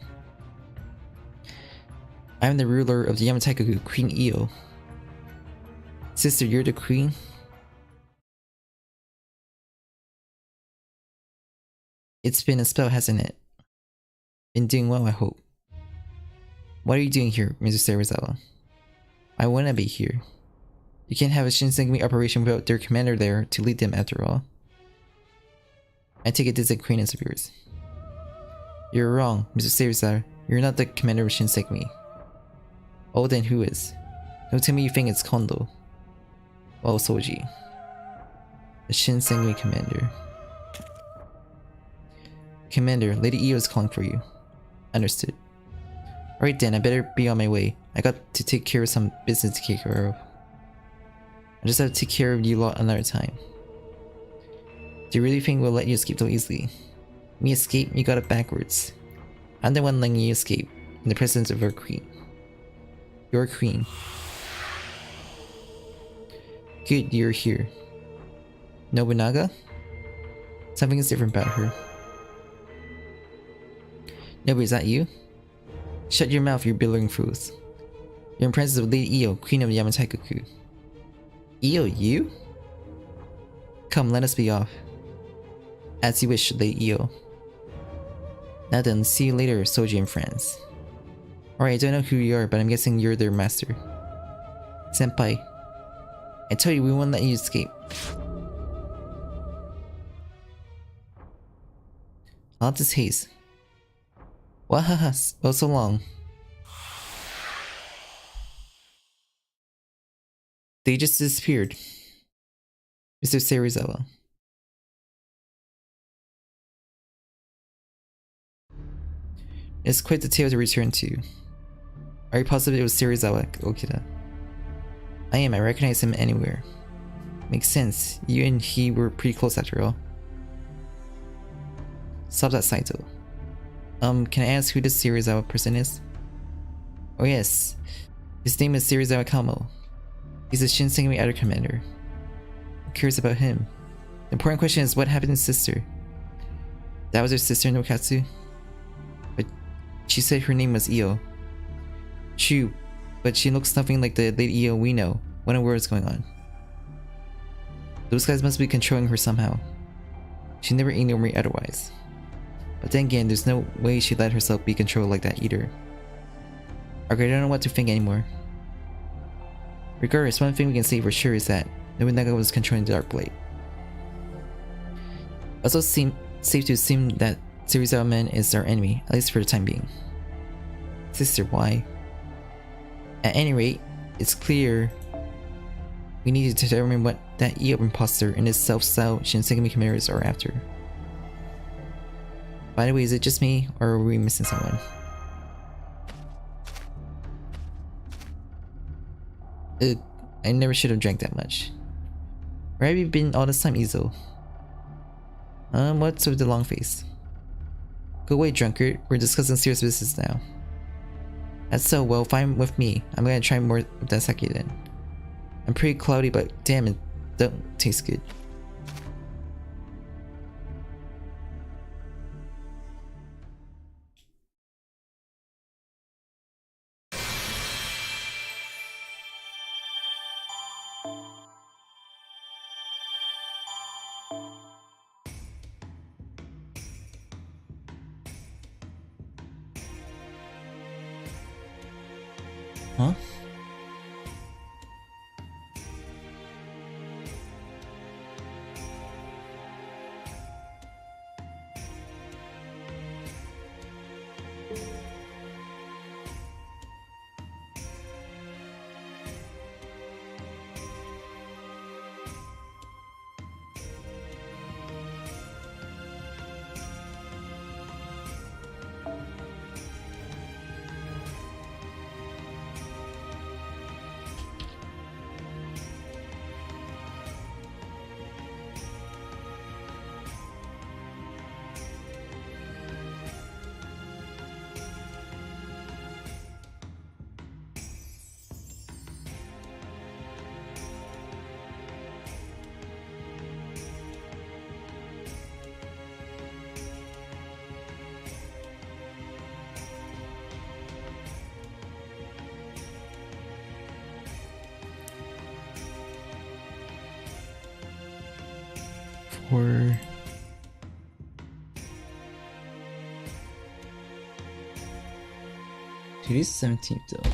I am the ruler of the Yamatai-koku, Queen Io. Sister, you're the queen? It's been a spell, hasn't it? Been doing well, I hope. What are you doing here, Mr. Serizawa? I wanna be here. You can't have a Shinsengumi operation without their commander there to lead them after all. I take it this is a acquaintance of yours. You're wrong, Mr. Serizawa. You're not the commander of Shinsengumi. Oh, then who is? Don't tell me you think it's Kondo. Well, Soji. The Shinsengumi commander. Commander, Lady Io is calling for you. Understood. Alright then, I better be on my way. I got to take care of some business to take care of. I just have to take care of you lot another time. Do you really think we'll let you escape so easily? Me escape? You got it backwards. I'm the one letting you escape, in the presence of our queen. Your queen. Good, you're here. Nobunaga? Something is different about her. Nobu, is that you? Shut your mouth, you billowing fools. You're in presence of Lady Io, Queen of Yamatai-koku. Io, you? Come, let us be off. As you wish, Lady Io. Now then, see you later, Soji and friends. Alright, I don't know who you are, but I'm guessing you're their master. Senpai. I tell you, we won't let you escape. All this haste. Wahaha, oh so long. They just disappeared. Mr. Serizawa. It's quite the tale to return to. Are you positive it was Serizawa Okita? I am. I recognize him anywhere. Makes sense. You and he were pretty close after all. Stop that, Saito. Can I ask who this Serizawa person is? Oh yes. His name is Serizawa Kamo. He's a Shinsengumi outer commander. Who cares about him? The important question is what happened to his sister? That was her sister, Nokatsu? But she said her name was Io. True, but she looks nothing like the lady Io we know. What in the world is going on? Those guys must be controlling her somehow. She never ignored me otherwise. But then again, there's no way she let herself be controlled like that either. Okay, I don't know what to think anymore. Regardless, one thing we can say for sure is that Nobunaga was controlling the Dark Blade. Also seems safe to assume that Serizawa Man is our enemy, at least for the time being. Sister, why? At any rate, it's clear we need to determine what that Io imposter and his self-styled Shinsengumi chimeras are after. By the way, is it just me, or are we missing someone? I never should have drank that much. Where have you been all this time, Izo? What's with the long face? Go away, drunkard. We're discussing serious business now. That's so, well, fine with me. I'm gonna try more of that sake then. I'm pretty cloudy, but damn it, don't taste good. Huh? For today's 17th though.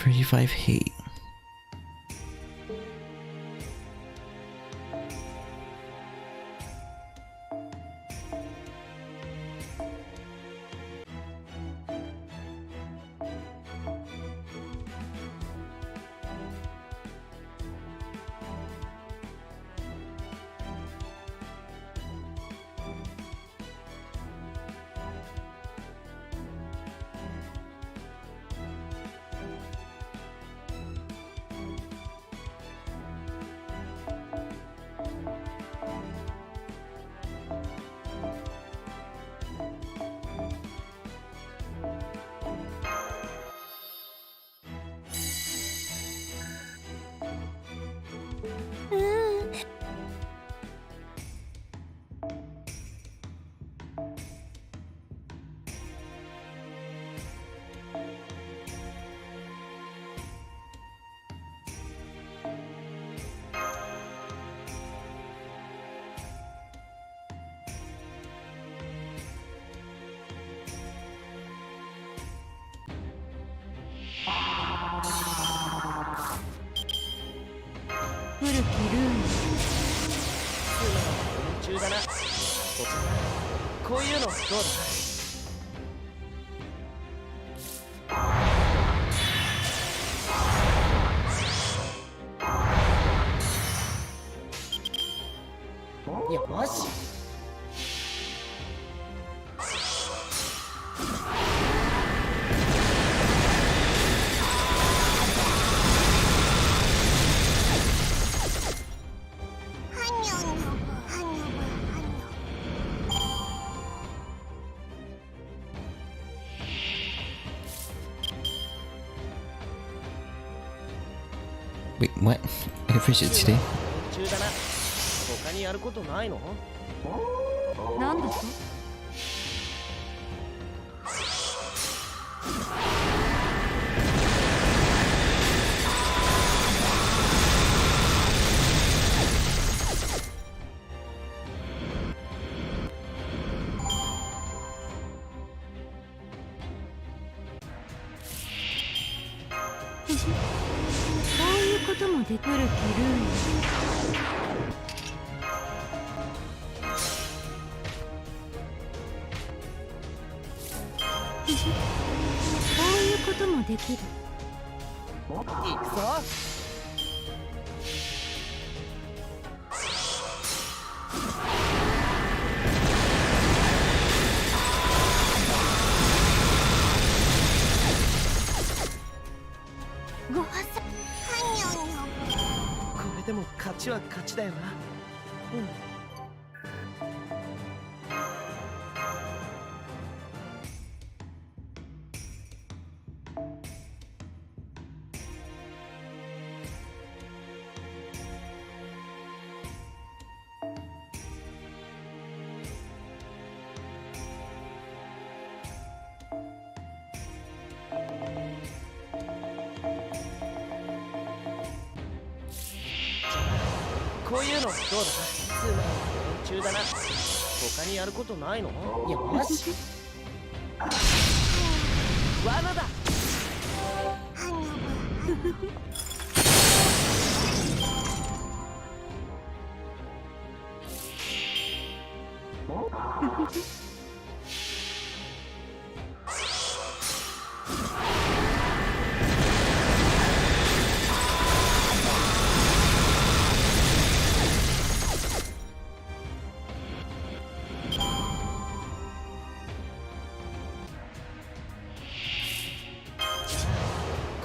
35 hate.古きルーン中だな。こういうのどうだ。よし。Wait, what? I can finish it today? 中だな。他にやることないの？なんだと？こういうこともできるルーンこういうこともできる。行くぞ。ごはさこれでも勝ちは勝ちだよな。こういうのどうだ。つまり中だな。他にやることないの？よし。罠だ。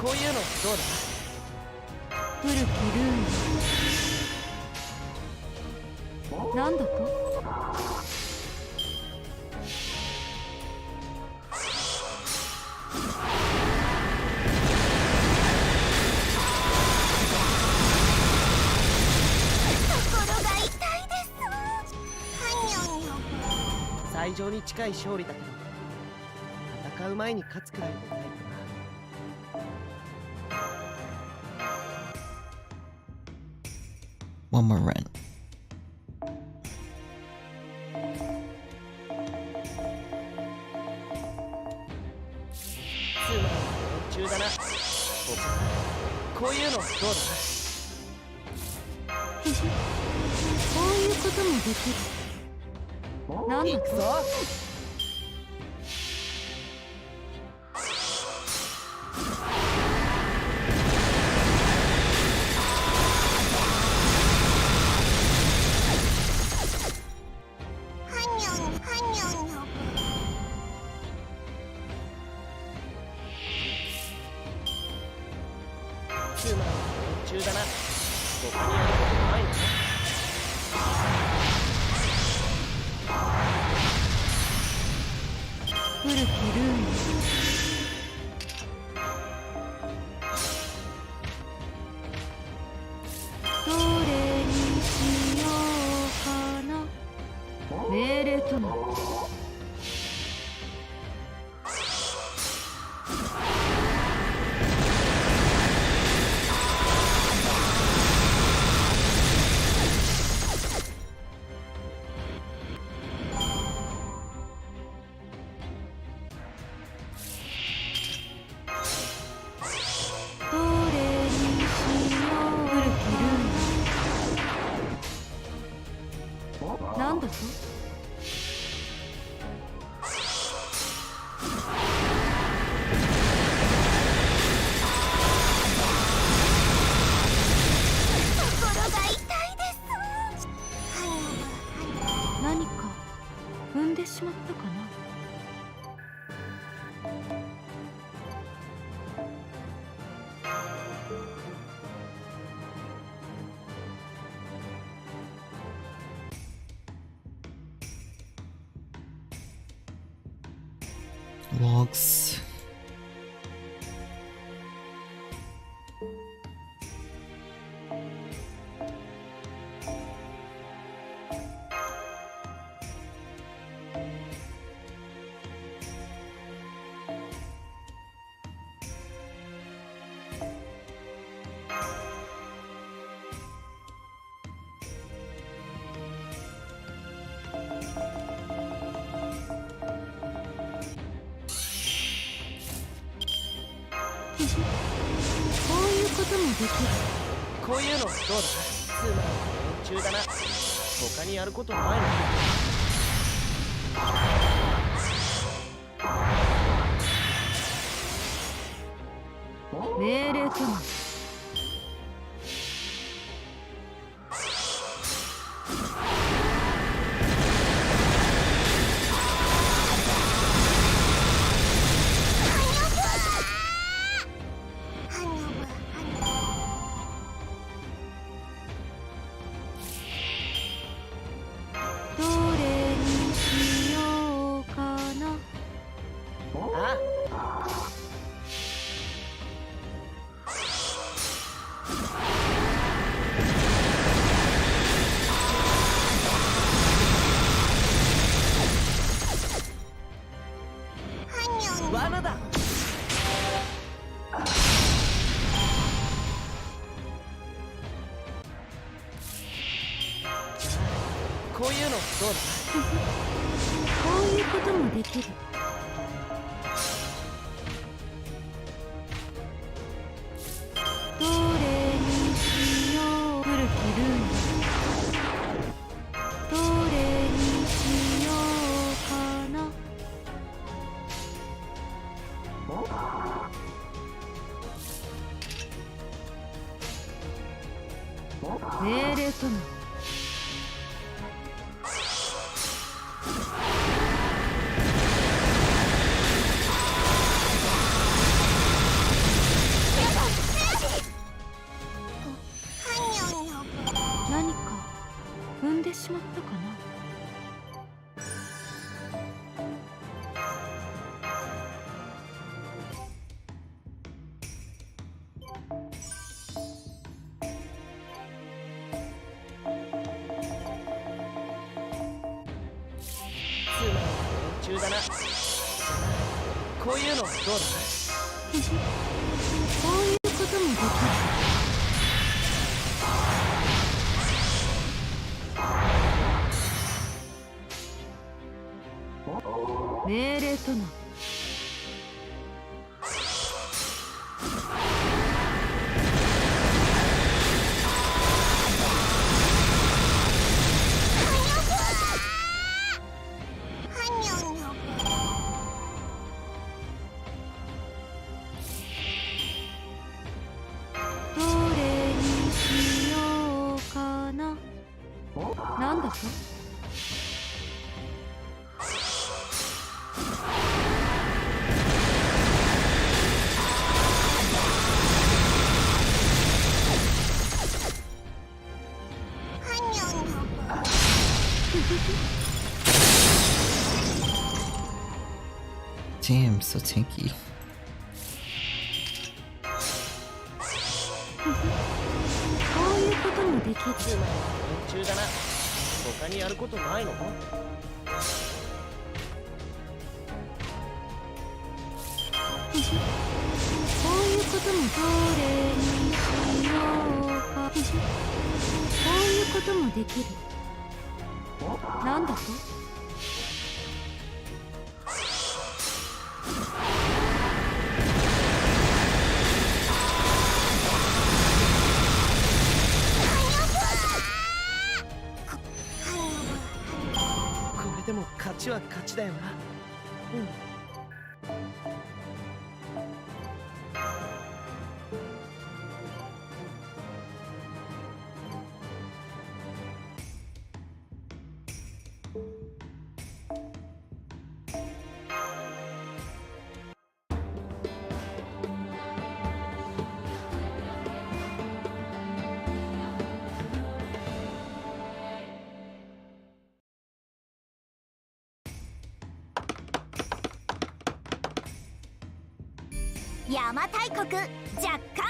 こういうのどうだ。古きルーンなんだと？最上に近い勝利だけど、戦う前に勝つくらいでないかな。One more run. つまり中だな。のどうだ？こういうこともできる。なんだ行くぞ。つまり連中だな。他にやることないの？古きルーンどれにしようかな。命令とな。どれにしよう。古きルーンなんだと？何か踏んでしまったかな。Logs.こういうこともできる。こういうのどうだ？つまり連中だな。他にやることないの？命令とな。どれにしようかな。あ罠だ。こういうのどうだ？こういうこともできる。どれにしよう。古きルーンどれにしようかな。命令とな。何か踏んでしまったかな。つまり連中だな。こういうのどうだ？こういうこともできる。命令とな。Damn, so tanky. こういうこともできる。つまり連中だな。他にやることないの？こういうこともどれにしようか。こういうこともできる。なんだと？これでも勝ちは勝ちだよな。うん。邪馬台国若干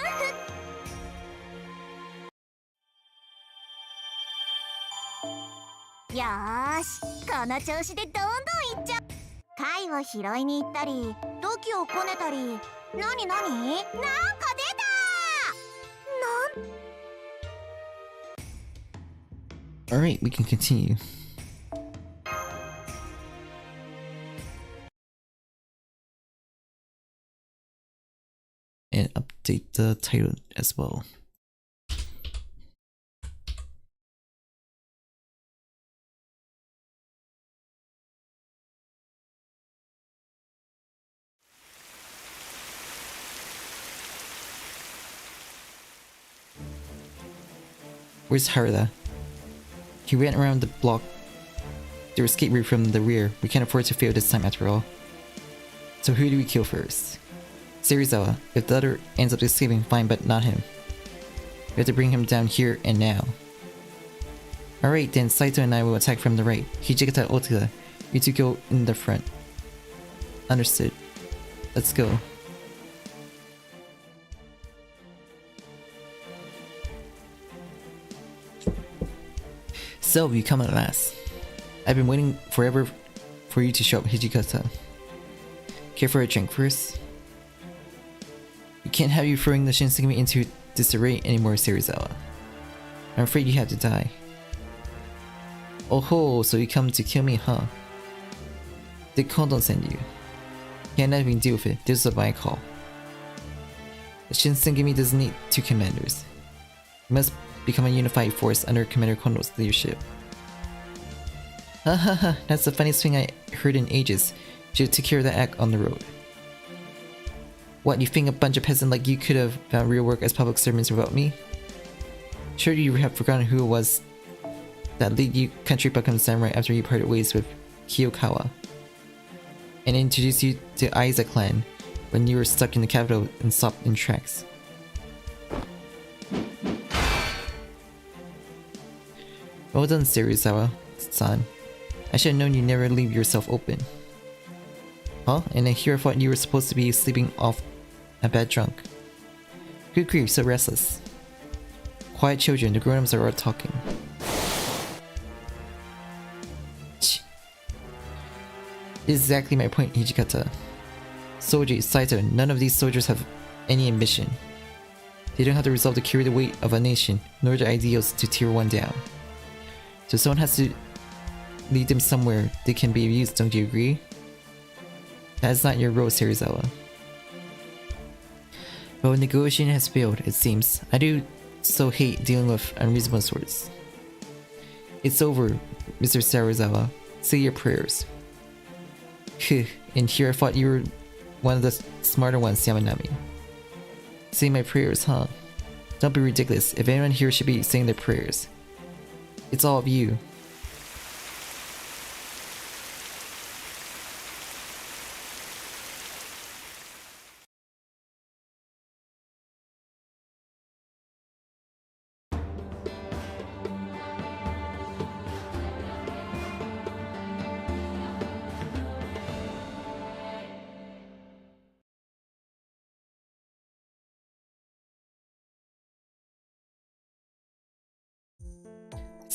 譜。よーし、この調子でどんどんいっちゃう。貝を拾いに行ったり土器をこねたり。なになに？なんか出た。 Alright, we can continue. And update the title as well. Where's Harada? He ran around the block to escape route from the rear. We can't afford to fail this time after all. So who do we kill first? Serizawa. If the other ends up escaping, fine, but not him. We have to bring him down here and now. Alright, then Saito and I will attack from the right. Hijikata Otsuka, you two go in the front. Understood. Let's go. So, you come at last. I've been waiting forever for you to show up, Hijikata. Care for a drink first? We can't have you throwing the Shinsengumi into disarray anymore, Serizawa. I'm afraid you have to die. Oh ho, so you come to kill me, huh? Did Kondo send you? Can't even deal with it, this was my call. The Shinsengumi doesn't need two commanders. It must become a unified force under Commander Kondo's leadership. Hahaha, that's the funniest thing I heard in ages. Should take care of that act on the road. What, you think a bunch of peasants like you could have found real work as public servants without me? Sure, you have forgotten who it was that led you country become samurai after you parted ways with Kiyokawa, and introduced you to Aiza clan when you were stuck in the capital and stopped in tracks. Well done, Serizawa-san. I should have known you never leave yourself open. Huh? And I hear I thought you were supposed to be sleeping off a bad drunk. Good grief, so restless. Quiet children, the grown-ups are all talking. This is exactly my point, Hijikata. Soji, Saito, none of these soldiers have any ambition. They don't have the resolve to carry the weight of a nation, nor the ideals to tear one down. So someone has to lead them somewhere they can be used, don't you agree? That's not your role, Serizawa. Well, negotiation has failed, it seems. I do so hate dealing with unreasonable sorts. It's over, Mr. Serizawa. Say your prayers. And here I thought you were one of the smarter ones, Yamanami. Say my prayers, huh? Don't be ridiculous. If anyone here should be saying their prayers, it's all of you.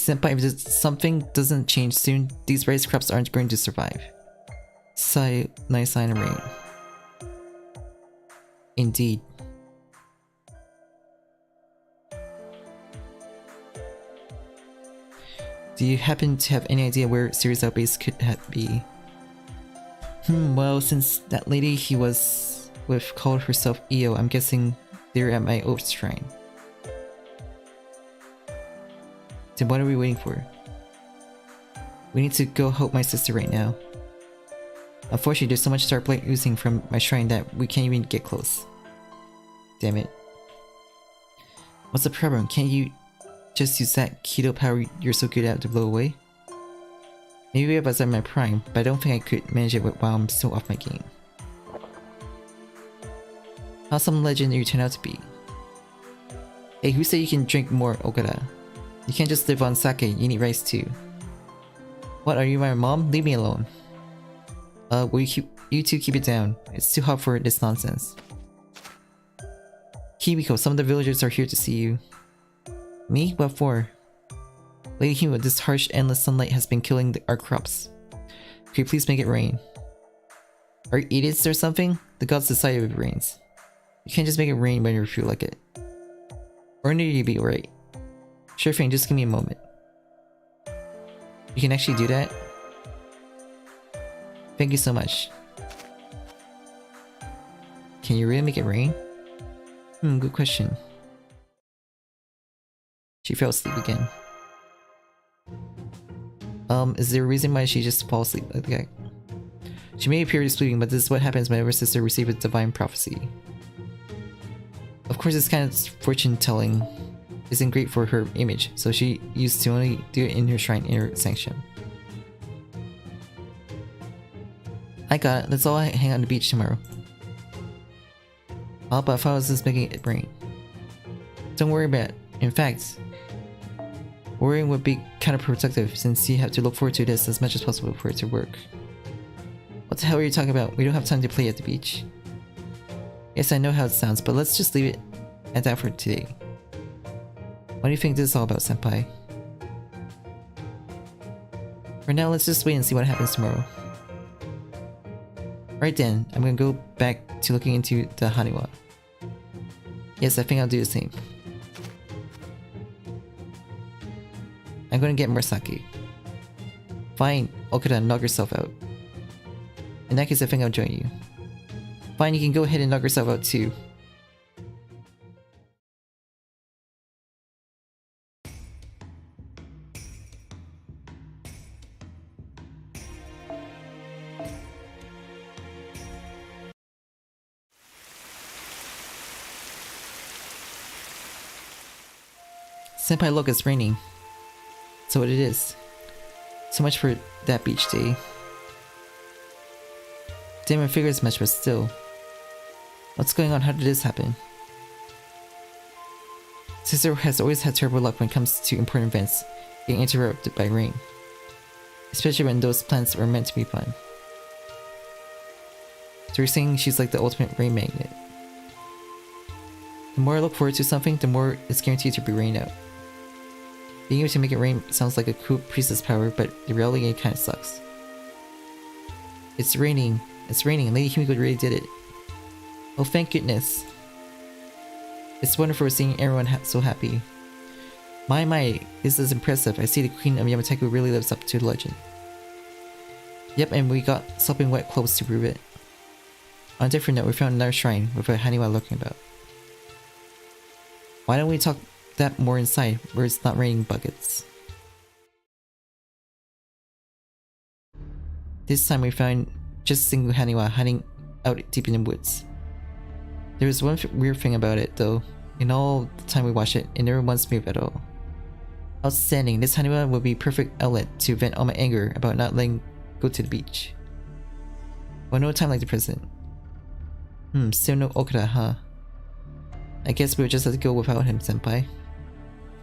Senpai, if something doesn't change soon, these rice crops aren't going to survive. Sigh, nice sign of rain. Indeed. Do you happen to have any idea where Series Base could be? Well, since that lady he was with called herself Io, I'm guessing they're at my old shrine. Then what are we waiting for? We need to go help my sister right now. Unfortunately, there's so much dark light oozing from my shrine that we can't even get close. Damn it. What's the problem? Can't you just use that keto power you're so good at to blow away? Maybe I was at my prime, but I don't think I could manage it while I'm so off my game. How some legend you turn out to be. Hey, who said you can drink more, Okada? You can't just live on sake, you need rice too. What, are you my mom? Leave me alone. Will you two keep it down? It's too hot for this nonsense. Himiko, some of the villagers are here to see you. Me? What for? Lady Himiko, this harsh, endless sunlight has been killing our crops. Could you please make it rain? Are you idiots or something? The gods decide if it rains. You can't just make it rain when you feel like it. Or need you be right. Sure thing, just give me a moment. You can actually do that? Thank you so much. Can you really make it rain? Good question. She fell asleep again. Is there a reason why she just falls asleep like that? She may appear to be sleeping, but this is what happens whenever sister receives a divine prophecy. Of course, this kind of fortune telling isn't great for her image, so she used to only do it in her shrine in her sanction. I got it. Let's all hang out on the beach tomorrow. Oh, but if I was just making it rain. Don't worry about it. In fact, worrying would be counterproductive since you have to look forward to this as much as possible for it to work. What the hell are you talking about? We don't have time to play at the beach. Yes, I know how it sounds, but let's just leave it at that for today. What do you think this is all about, senpai? For now, let's just wait and see what happens tomorrow. Right then, I'm gonna go back to looking into the Haniwa. Yes, I think I'll do the same. I'm gonna get more sake. Fine, Okada, knock yourself out. In that case, I think I'll join you. Fine, you can go ahead and knock yourself out too. Senpai, look, it's raining. So what it is. So much for that beach day. Didn't even figure as much, but still. What's going on? How did this happen? Sister has always had terrible luck when it comes to important events getting interrupted by rain. Especially when those plans were meant to be fun. So you're saying she's like the ultimate rain magnet. The more I look forward to something, the more it's guaranteed to be rained out. Being able to make it rain sounds like a cool priestess power, but the reality it kinda sucks. It's raining. It's raining. Lady Himiko really did it. Oh, thank goodness. It's wonderful seeing everyone so happy. My, this is impressive. I see the Queen of Yamatai-koku really lives up to the legend. Yep, and we got sopping wet clothes to prove it. On a different note, we found another shrine with a Haniwa looking about. Why don't we talk that more inside, where it's not raining buckets? This time we found just a single Haniwa hiding out deep in the woods. There was one weird thing about it though. In all the time we watched it, it never once moved at all. Outstanding, this Haniwa would be perfect outlet to vent all my anger about not letting go to the beach. Well, no time like the present. Still no Okada, huh? I guess we'll just have to go without him, senpai.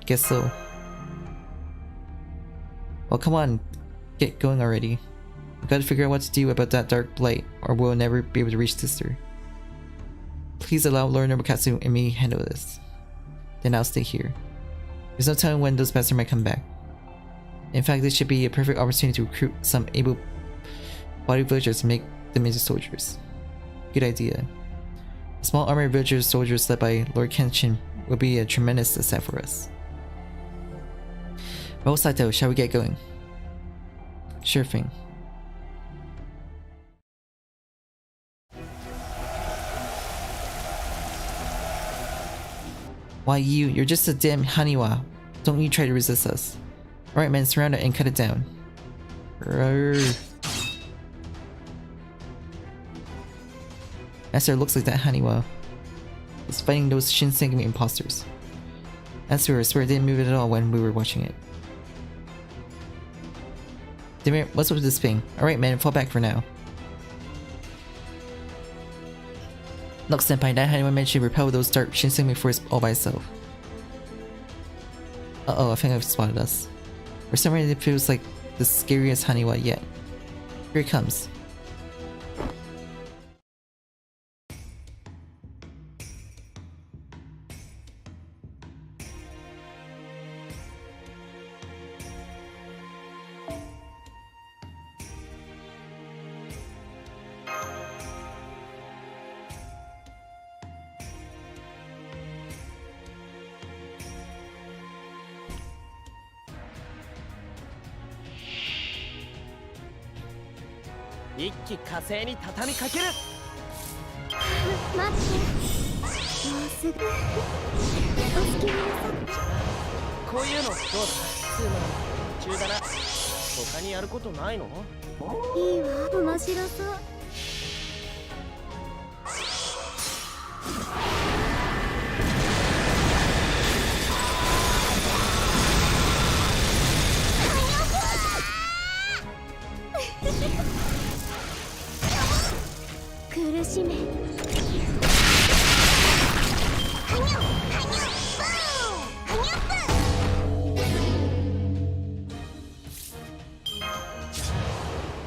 Guess so. Well, come on, get going already. We gotta figure out what to do about that dark blight, or we'll never be able to reach sister. Please allow Lord Nobukatsu and me handle this. Then I'll stay here. There's no telling when those bastards might come back. In fact, this should be a perfect opportunity to recruit some able-bodied villagers to make them into soldiers. Good idea. A small army of villagers soldiers led by Lord Kenshin will be a tremendous asset for us. Well, Saito, shall we get going? Sure thing. Why you're just a damn Haniwa. Don't you try to resist us. Alright man, surround it and cut it down. Roar. Master, looks like that Haniwa is fighting those Shinsengumi imposters. I swear it didn't move at all when we were watching it. Damn it, what's up with this thing? Alright man, fall back for now. Look senpai, that Haniwa man should repel those dark Shinsengumi force all by itself. Uh-oh, I think I've spotted us. For some reason it feels like the scariest Haniwa yet. Here it comes.一気火星に畳みかける。待って、もうすぐお好きになさい。こういうのどうだ？ツーマン夢中だな。他にやることないの？いいわ、面白そう。苦しめ。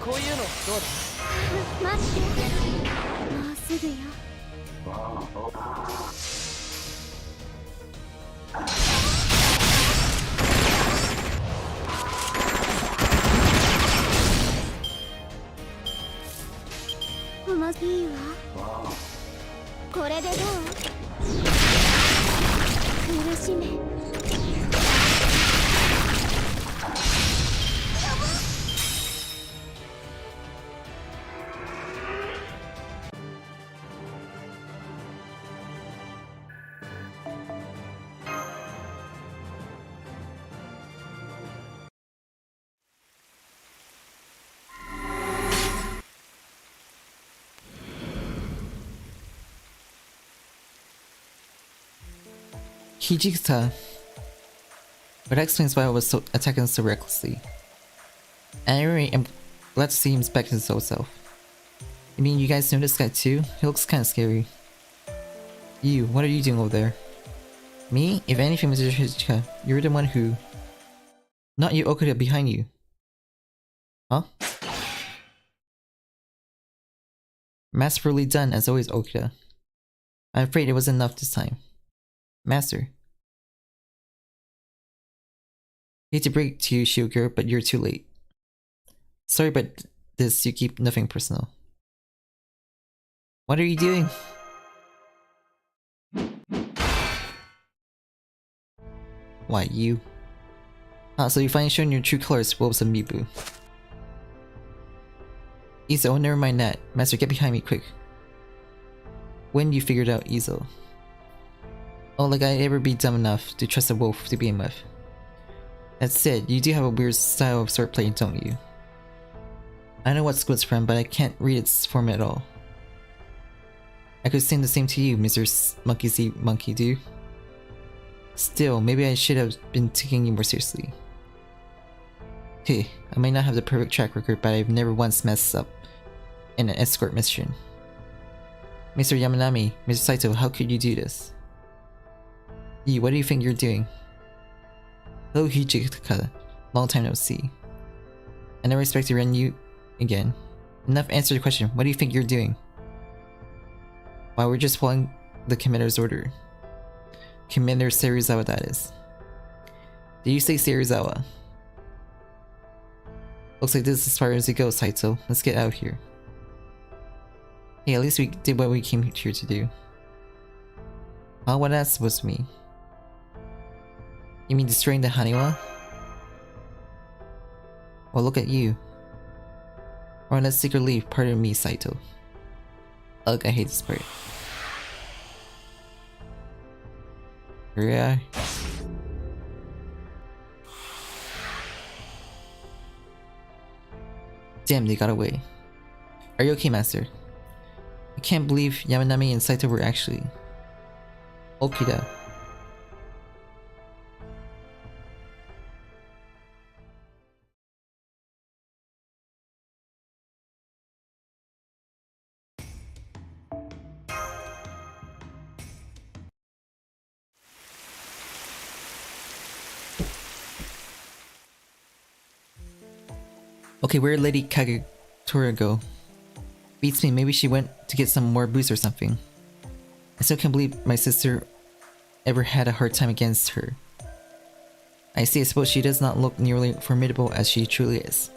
こういうのどうだ？待って、もうすぐよ。いいわ。これでどう？苦しめ。Hijikata. But that explains why I was attacking us so recklessly. And I really am glad to see him back to his old self. I mean, you guys know this guy too? He looks kinda scary. You, what are you doing over there? Me? If anything, Mr. Hijikata, you're the one who... Not you, Okuda, behind you. Huh? Masterfully done, as always, Okuda. I'm afraid it wasn't enough this time. Master. Hate to break to you, Shioguro, but you're too late. Sorry, but this, you keep nothing personal. What are you doing? Why, you? Ah, so you finally shown your true colors, wolves of Mibu. Izo, oh, never mind that. Master, get behind me, quick. When you figured out Izo? Oh, like I'd ever be dumb enough to trust a wolf to begin with. That said, you do have a weird style of swordplay, don't you? I know what's Squid's from, but I can't read its form at all. I could sing the same to you, Mr. Monkey See Monkey Do. Still, maybe I should have been taking you more seriously. Hey, I may not have the perfect track record, but I've never once messed up in an escort mission. Mr. Yamanami, Mr. Saito, how could you do this? You, what do you think you're doing? Hello, Hijikata. Long time no see. I never expect to run you again. Enough answer the question. What do you think you're doing? Why, we're just following the commander's order. Commander Serizawa, that is. Did you say Serizawa? Looks like this is as far as it goes, Saito. Let's get out of here. Hey, at least we did what we came here to do. Oh, what that's supposed to mean? You mean destroying the Haniwa? Well, look at you. Or let's take or leave, pardon me, Saito. Ugh, I hate this part. Here we are. Damn, they got away. Are you okay, Master? I can't believe Yamanami and Saito were actually... Okida. Okay, where'd Lady Kagetora go? Beats me, maybe she went to get some more booze or something. I still can't believe my sister ever had a hard time against her. I see, I suppose she does not look nearly formidable as she truly is.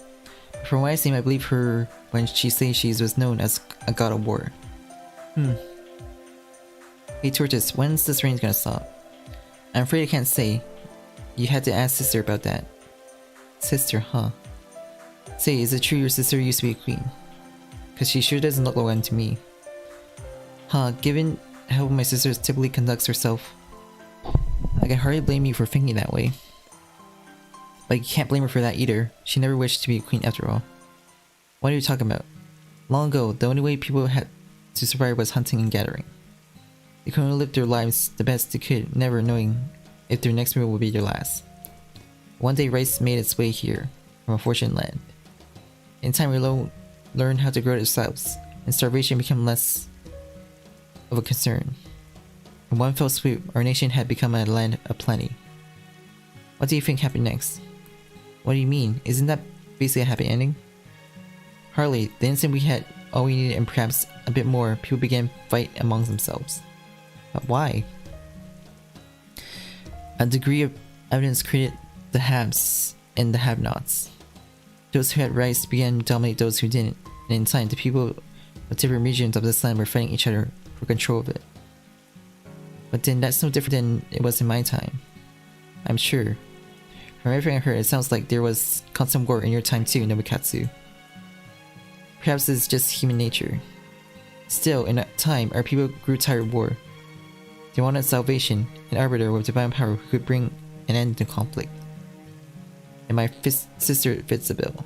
But from what I see, I believe her when she says she was known as a god of war. Hey Tortoise, when's this rain gonna stop? I'm afraid I can't say. You had to ask sister about that. Sister, huh? Say, is it true your sister used to be a queen? Cause she sure doesn't look like one to me. Huh, given how my sister typically conducts herself, I can hardly blame you for thinking that way. But you can't blame her for that either. She never wished to be a queen after all. What are you talking about? Long ago, the only way people had to survive was hunting and gathering. They could only live their lives the best they could, never knowing if their next meal would be their last. One day rice made its way here, from a fortunate land. In time we learned how to grow it ourselves, and starvation became less of a concern. In one fell swoop, our nation had become a land of plenty. What do you think happened next? What do you mean? Isn't that basically a happy ending? Hardly. The instant we had all we needed and perhaps a bit more, people began to fight among themselves. But why? A degree of evidence created the haves and the have-nots. Those who had rights began to dominate those who didn't, and in time the people of different regions of this land were fighting each other for control of it. But then that's no different than it was in my time. I'm sure. From everything I heard, it sounds like there was constant war in your time too, Nobukatsu. Perhaps it's just human nature. Still, in that time, our people grew tired of war. They wanted salvation, an arbiter with divine power who could bring an end to conflict. And my sister fits the bill.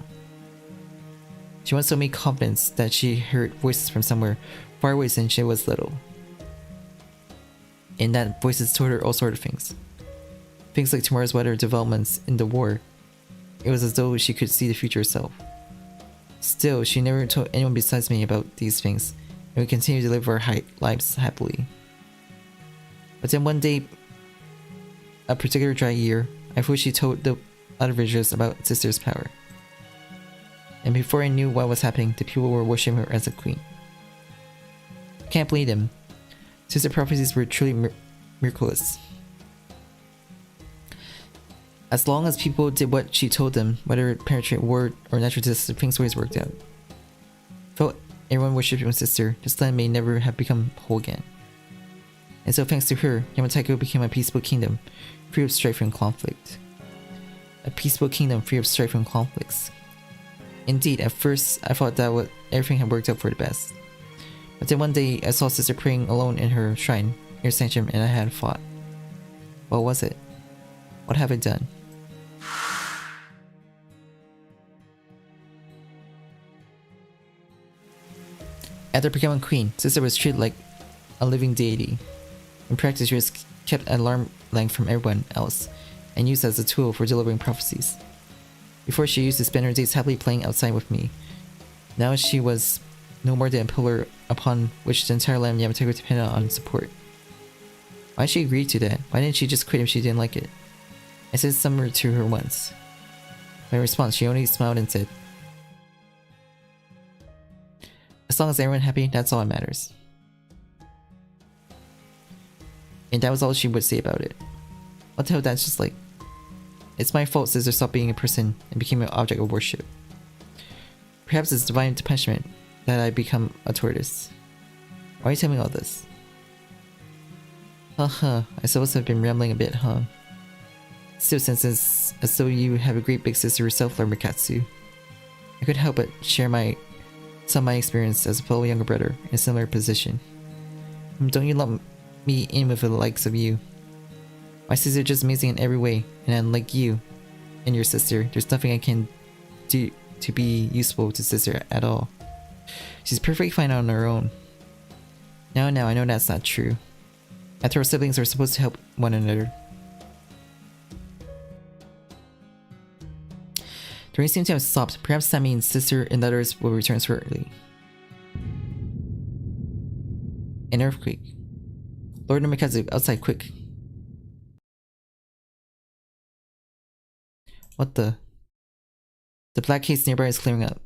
She once told me confidence that she heard voices from somewhere far away since she was little. And that voices told her all sorts of things. Things like tomorrow's weather, developments in the war. It was as though she could see the future herself. Still, she never told anyone besides me about these things, and we continued to live our lives happily. But then one day, a particular dry year, I thought she told the other villagers about sister's power. And before I knew what was happening, the people were worshipping her as a queen. Can't believe them. Sister prophecies were truly miraculous. As long as people did what she told them, whether it penetrated word or natural disaster, things always worked out. Felt everyone worshipped my sister, this land may never have become whole again. And so thanks to her, Yamatai-koku became a peaceful kingdom, free of strife and conflict. A peaceful kingdom free of strife and conflicts. Indeed, at first I thought that everything had worked out for the best. But then one day I saw sister praying alone in her shrine, near sanctum, and I had a thought. What was it? What have I done? After becoming queen, sister was treated like a living deity. In practice, she was kept at arm's length from everyone else, and used as a tool for delivering prophecies. Before she used to spend her days happily playing outside with me. Now she was no more than a pillar upon which the entire land of Yamatai-koku depended on support. Why did she agree to that? Why didn't she just quit if she didn't like it? I said something to her once. In response, she only smiled and said, "As long as everyone's happy, that's all that matters." And that was all she would say about it. What the hell, that's just like... It's my fault sister stopped being a person and became an object of worship. Perhaps it's divine punishment that I become a tortoise. Why are you telling me all this? I suppose I've been rambling a bit, huh? Still, since it's as though you have a great big sister yourself, Lord Mikatsu, I couldn't help but share some of my experience as a fellow younger brother in a similar position. Don't you lump me in with the likes of you? My sister is just amazing in every way, and unlike you and your sister, there's nothing I can do to be useful to sister at all. She's perfectly fine on her own. Now, I know that's not true. After all, siblings are supposed to help one another. The rain seems to have stopped. Perhaps that means sister and the others will return shortly. An earthquake. Lord Nomikazu, outside, quick. What the? The black haze nearby is clearing up.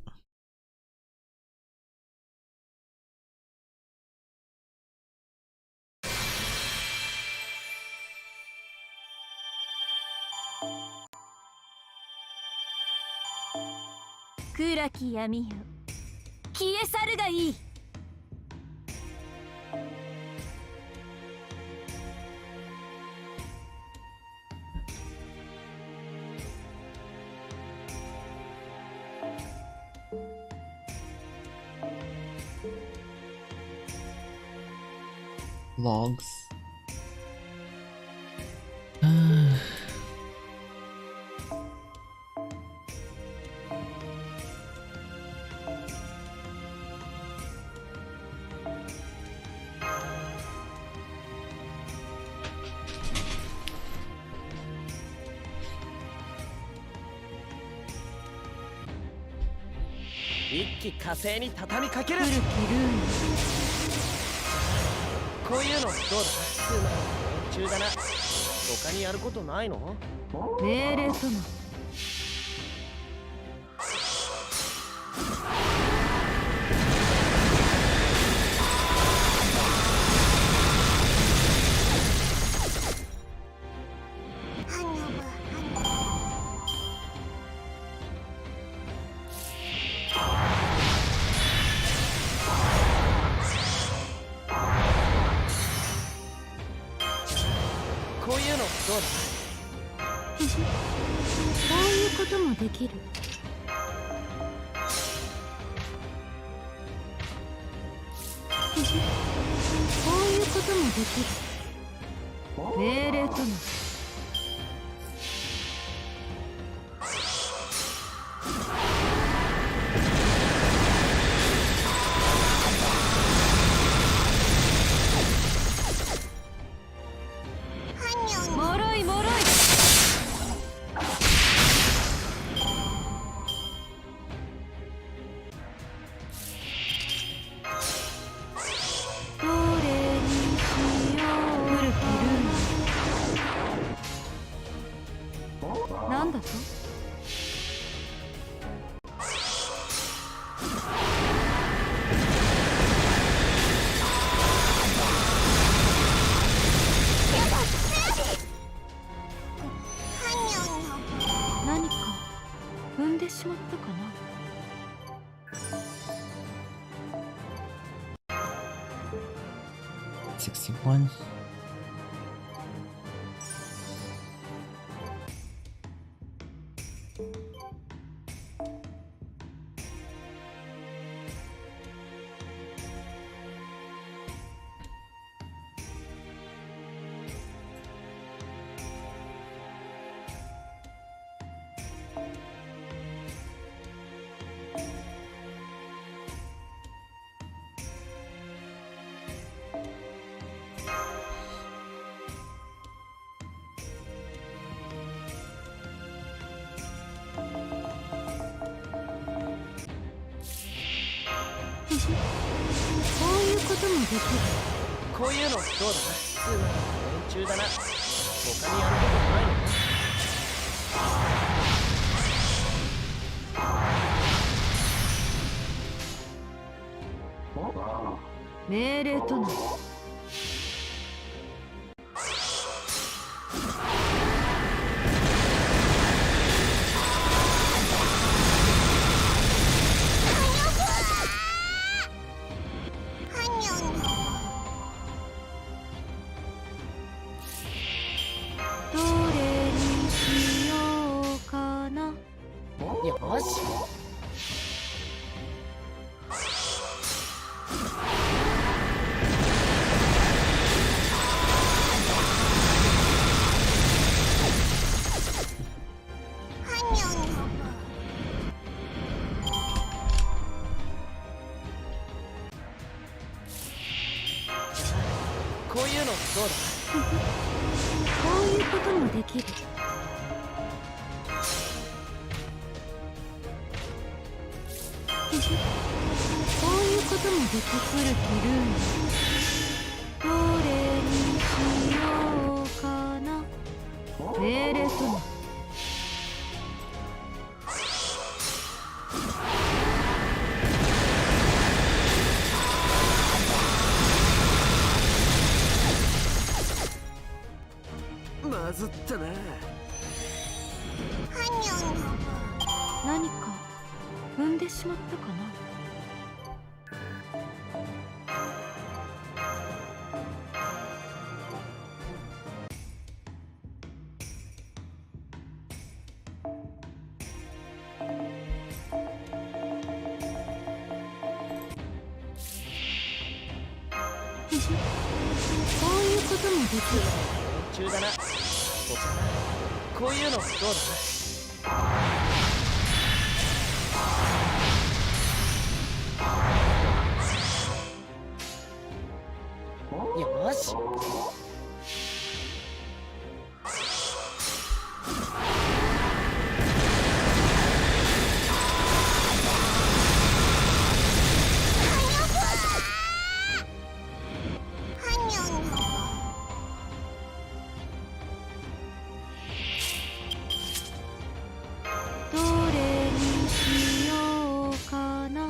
Logs.一気火星に畳みかける。こういうのどうだ？中だな。他にやることないの？命令とも。できる。こういうこともできる。命令とも。61.こういうのどうだ？普通の連中だな。他にやることないの？命令とも。のどうこういうこともできる。こういうこともできる。古きルームどれにしようかな。命令ともだ。まずったな。何か踏んでしまったかな。こういうこともできる。中だな。こういうのどうだ。よし。どれにしようかな。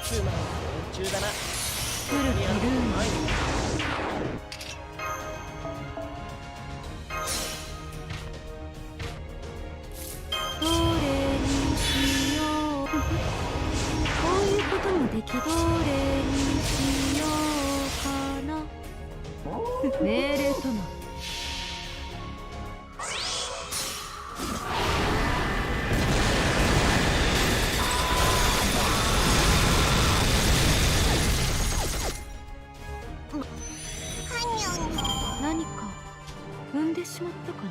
つまんない連中だな。古きルームどれにしよう。こういうこともできる。どれにしようかな。命令とも何か踏んでしまったかな。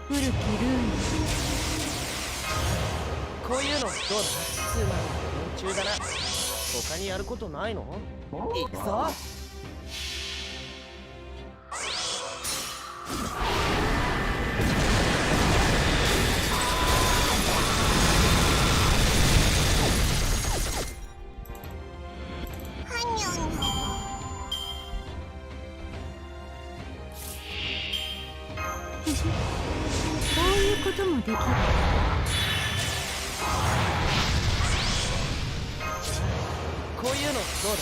古きルームこういうのどうだ。つまんない連中だな。他にやることないの。いくぞ。こういうこともできる。こういうのどうだ。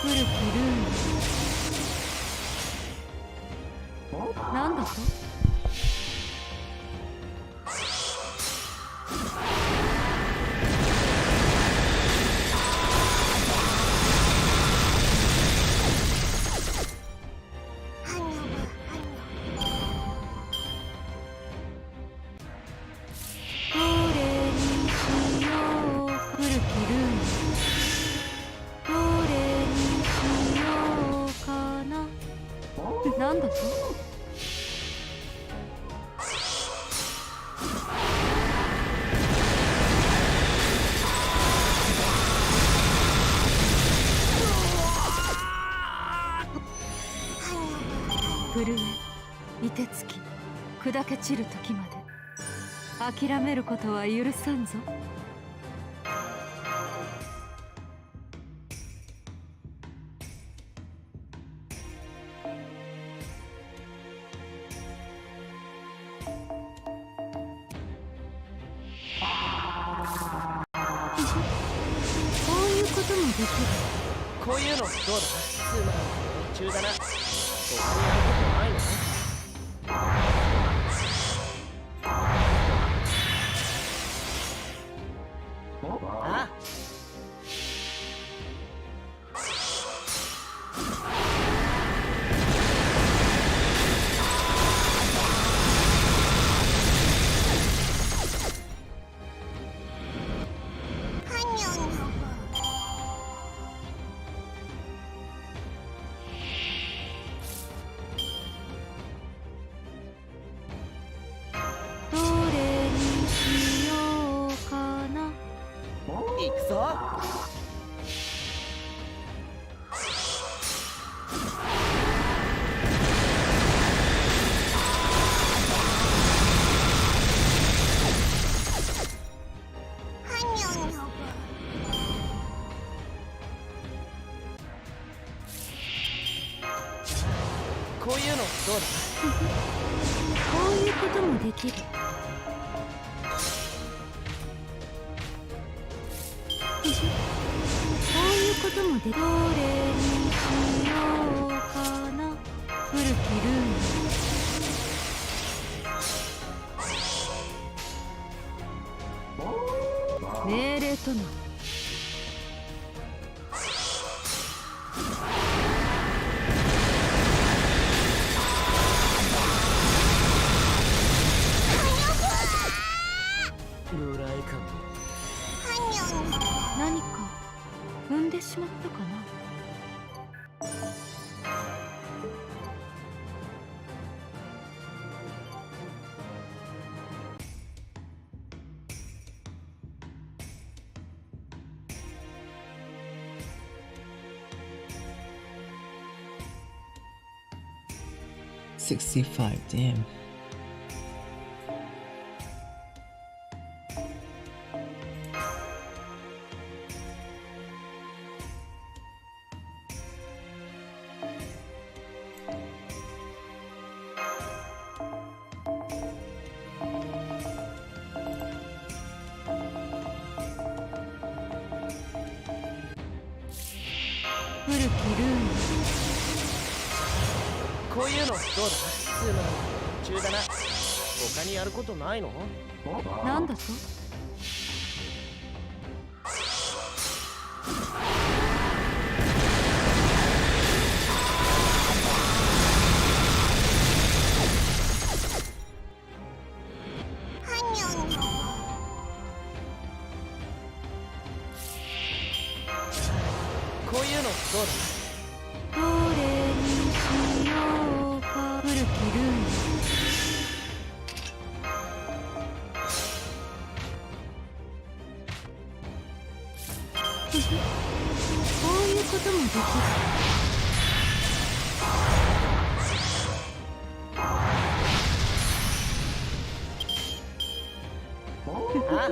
古きルームなんだと。どれにしよう。古きルームどれにしようかな。なんだと。震え、凍てつき、砕け散る時まで諦めることは許さんぞ。こともできる。こういうのどうだ？つまり夢中だな。他にやることないの？ああ。どれにしようかな。行くぞ。こういうのどうだ？こういうこともできる。こういうこともできる。どれにしようかな。古きルーム。命令とな。何か踏んでしまったかな。65, damn.古きルーム。こういうのどうだ？つまり夢中だな。他にやることないの？なんだと？こういうのどうだ？どれにしようか。古きルーム。こういうこともできる。あ？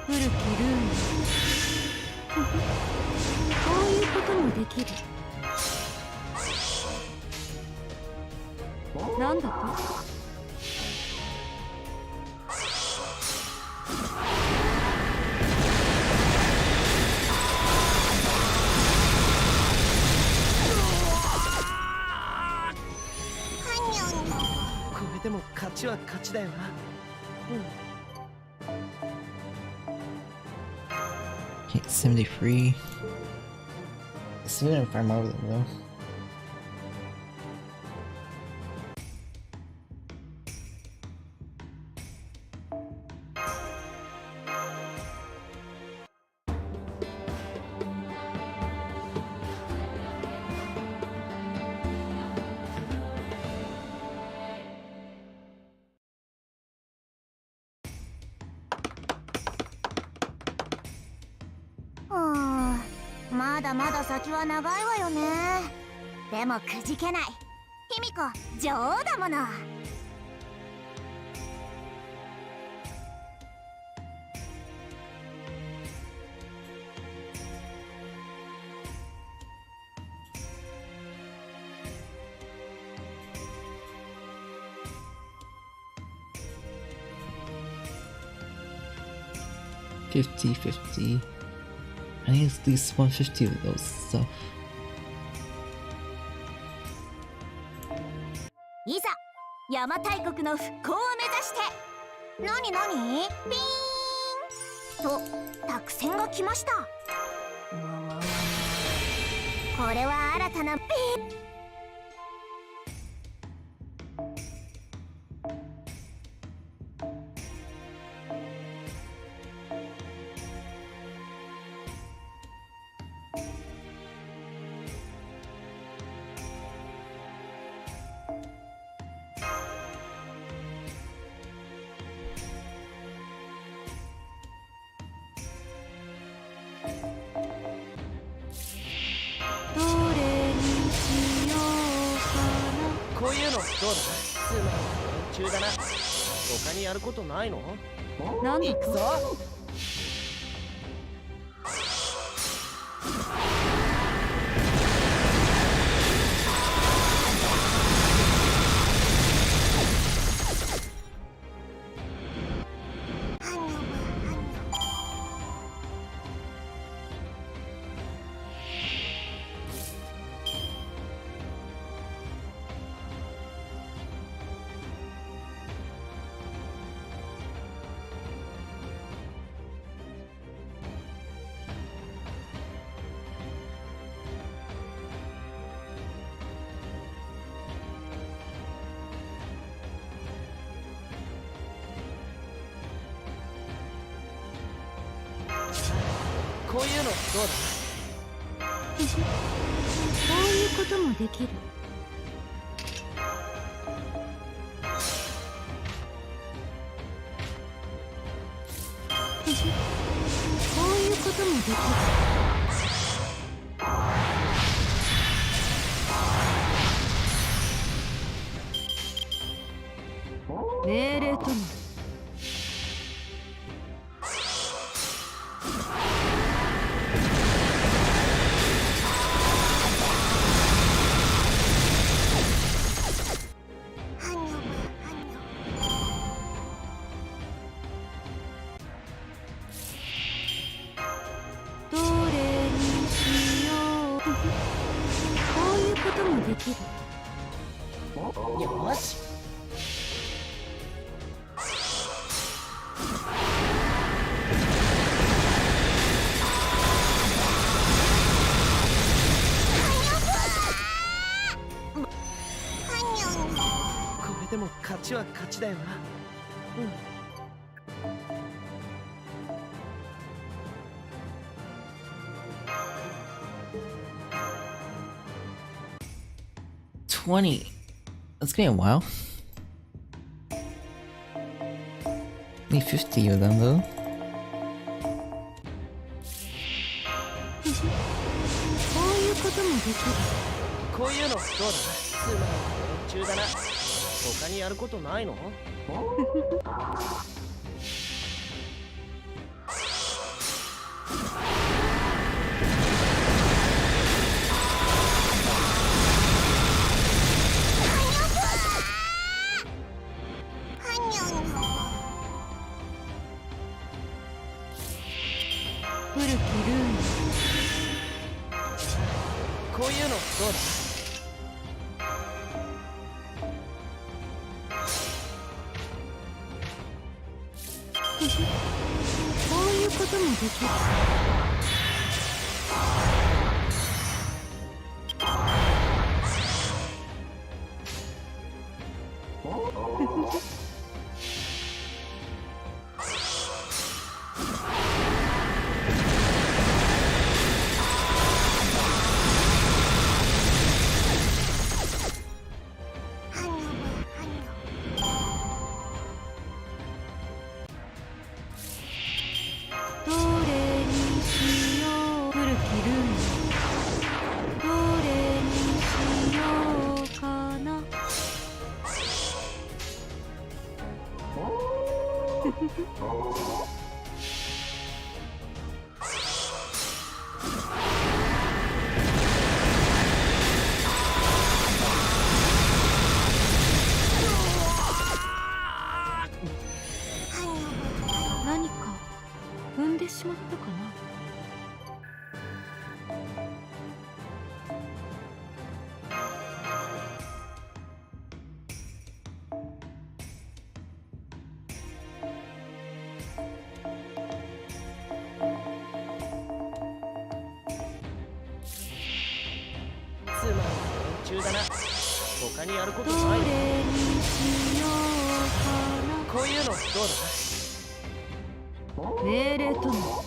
古きルーム。こういうこともできる。なんだと？これでも勝ちは勝ちだよな。Okay, 73. I still didn't farm over them though. Hmm. まだまだ先は長いわよね。でもくじけない。卑弥呼女王だもの。50-50. I need at least 150 of those, so... いざ邪馬台国の復興を目指して。何何ピーンと作戦が来ました。これは新たなピーン。こういうのどうだ？つまり連中だな。他にやることないの？なんだ行くぞ。こういうのどうだ？こういうこともできる。こういうこともできる。命令とも。できる。よし。これでも勝ちは勝ちだよな。20. That's gonna be a while. Need 50 of them though. こういうこともできる。こういうのどうだ？つまり連中だな。他にやることないの？こういうのどうだ？こういうこともできる。何か踏んで他にやることどない。れにしようこういうのどうだ？命令とも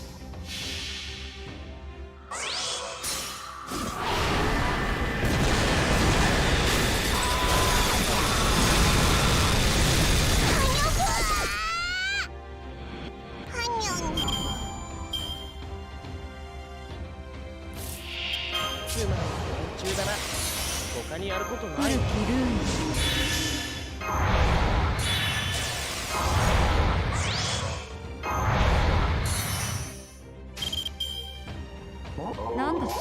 つまり連中だな。他にやることない。古きルーンなんだと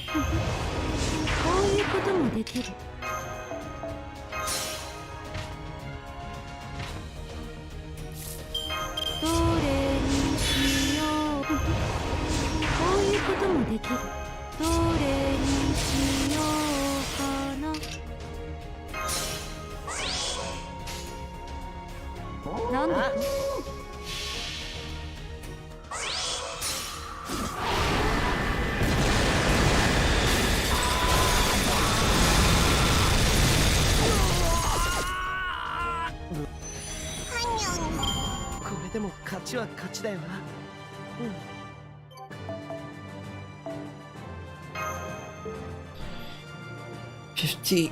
こういうこともできる。どれにしよう。こういうこともできる。どれにしようかな。なんだとこれでも勝ちは勝ちだよな。50.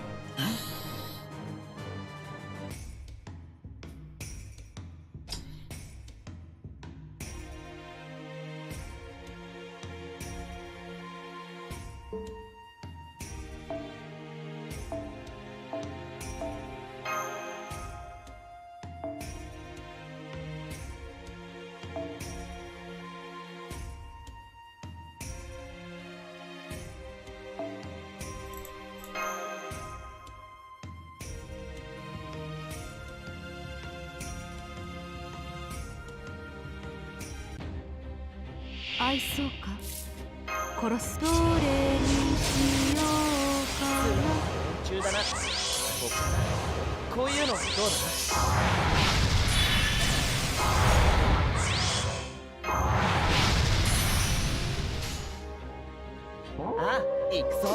愛そうか殺す。どれにしようかな。連中だな。こういうのどうだ？あ、行くぞ。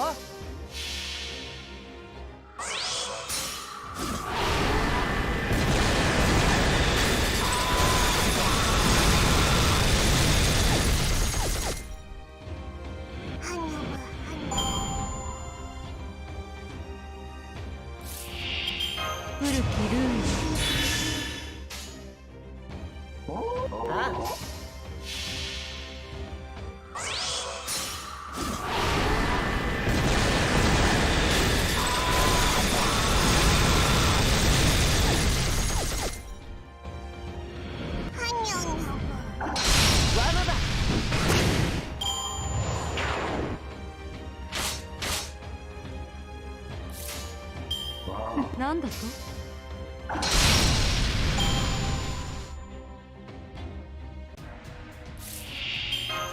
古きルーンあ、罠だ。なんだと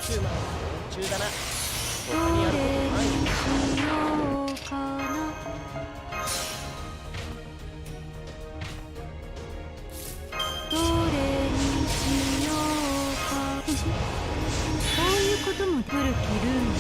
つまり連中だな。ど他にやるれことない。にしようかな。どれにしようか。こういうことも古きルーン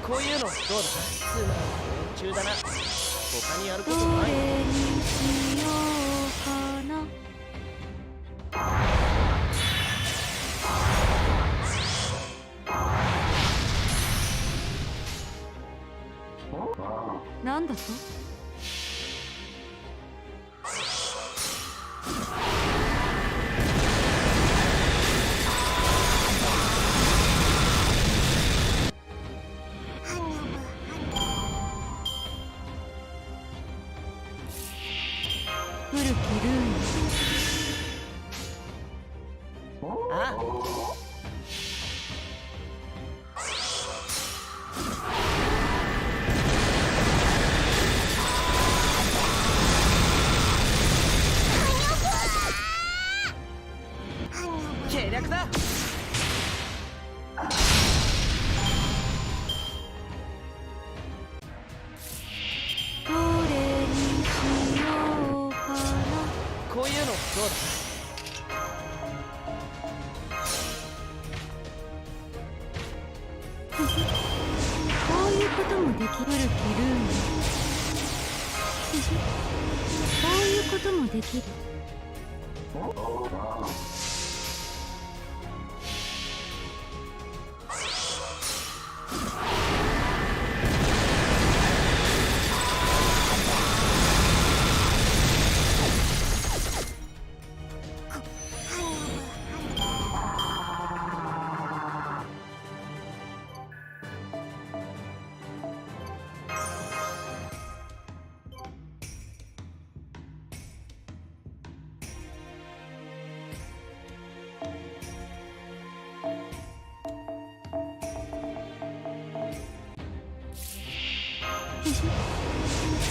こういうのどうだ？つまり連中だな。他にやるこどとない。れにしようかな。なんだと。古きルーン。ああ、計略だ。どれにしようかな。こういうのどうこういうこともできる。古きルーン。こういうこともできる。こ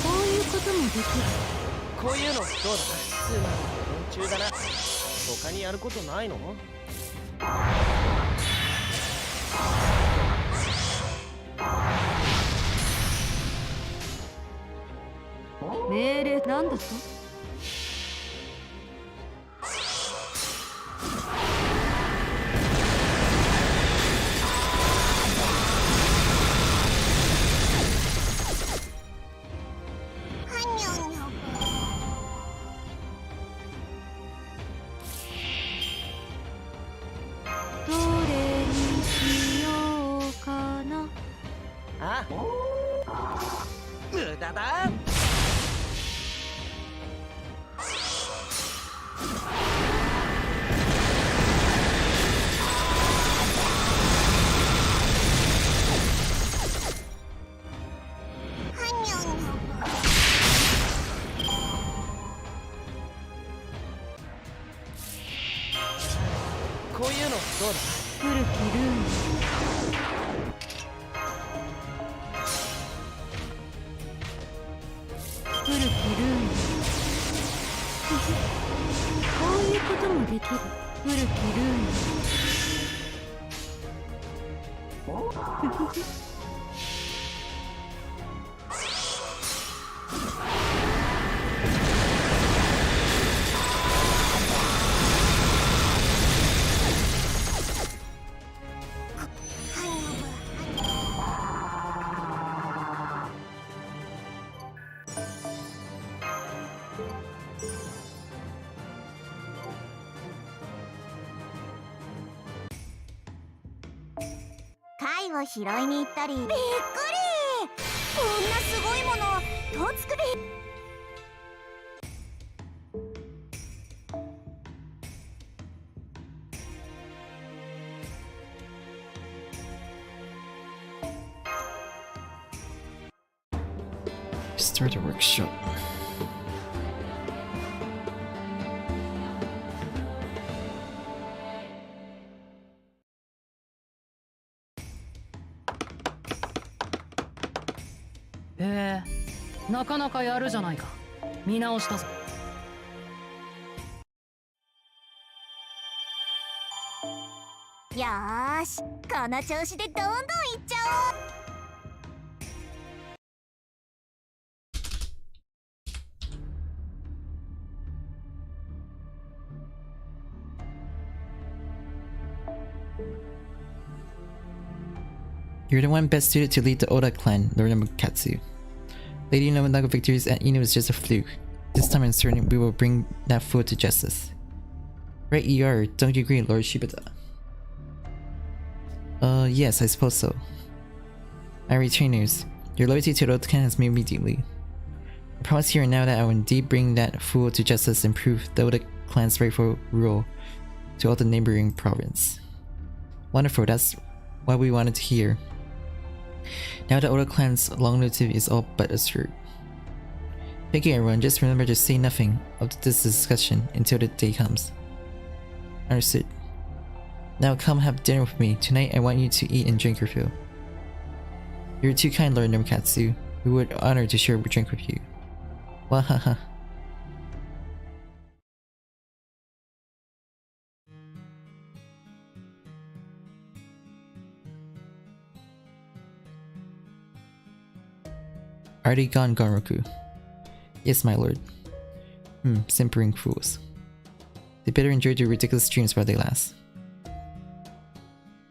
ういうこともできる。こういうのどうだ。つまり連中だな。他にやることないの？命令なんだと。どれにしようかな。ああ、無駄だ。こういうのどうだ。古きルーン。古きルーン。こういうこともできる。古きルーン。貝を拾いに行ったり。びっくり。こんなすごいものどう作り。Start a workshop.へえ、なかなかやるじゃないか。見直したぞ。よーし、この調子でどんどんいっちゃおう。You're the one best suited to lead the Oda clan, Lord Namukatsu. Lady Nobunaga victories at Ino is just a fluke. This time I'm certain we will bring that fool to justice. Right you are, don't you agree, Lord Shibata? Yes, I suppose so. My retainers, Your loyalty to the old clan has moved me deeply. I promise here and now that I will indeed bring that fool to justice and prove the Oda clan's rightful rule to all the neighboring province. Wonderful, that's what we wanted to hear. Now the Oda clan's long-lived is all but assured. Thank you everyone, just remember to say nothing of this discussion until the day comes. Understood. Now come have dinner with me. Tonight I want you to eat and drink your fill. You're too kind, Lord Nomikatsu. We would honor to share a drink with you. Wahaha. Already gone, Gonroku? Yes, my lord. Simpering fools. They better enjoy their ridiculous dreams while they last.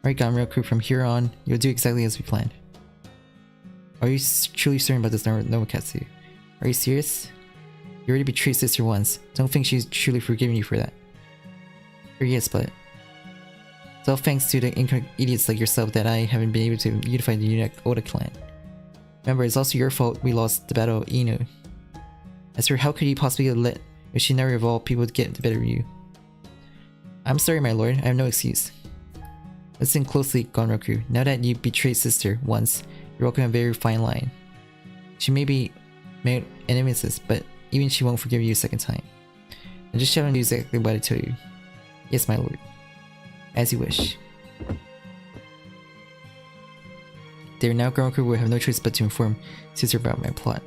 Alright, Gonroku, from here on, you'll do exactly as we planned. Are you truly certain about this, Nomikatsu? Are you serious? You already betrayed sister once. Don't think she's truly forgiven you for that. Or yes, but... it's all thanks to the incorrect idiots like yourself that I haven't been able to unify the Oda clan. Remember, it's also your fault we lost the Battle of Inu. As for how could you possibly let Yoshinari of all people get the better of you? I'm sorry, my lord, I have no excuse. Listen closely, Gonroku. Now that you betrayed sister once, you're walking a very fine line. She may be made an nemesis, but even she won't forgive you a second time. And just shall do exactly what I tell you. Yes, my lord. As you wish. There now, Gonroku will have no choice but to inform sister about my plot.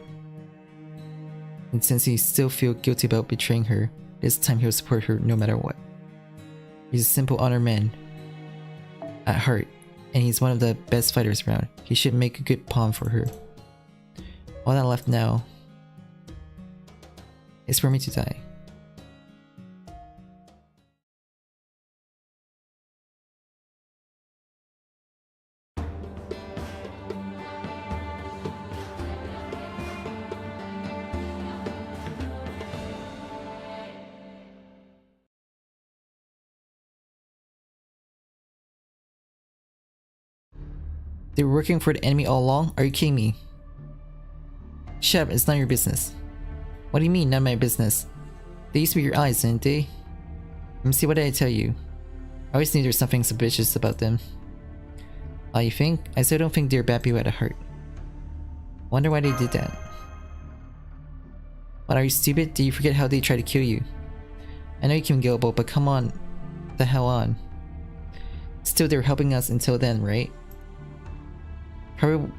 And since he still feels guilty about betraying her, this time he'll support her no matter what. He's a simple honor man at heart, and he's one of the best fighters around. He should make a good pawn for her. All that left now is for me to die. They were working for the enemy all along? Are you kidding me? Shut up, it's not your business. What do you mean, not my business? They used to be your eyes, didn't they? Let me see, what did I tell you? I always knew there's something suspicious about them. Oh, you think? I still don't think they're bad people at heart. Wonder why they did that. What, are you stupid? Did you forget how they tried to kill you? I know you can gullible, but come on. The hell on. Still, they were helping us until then, right? Probably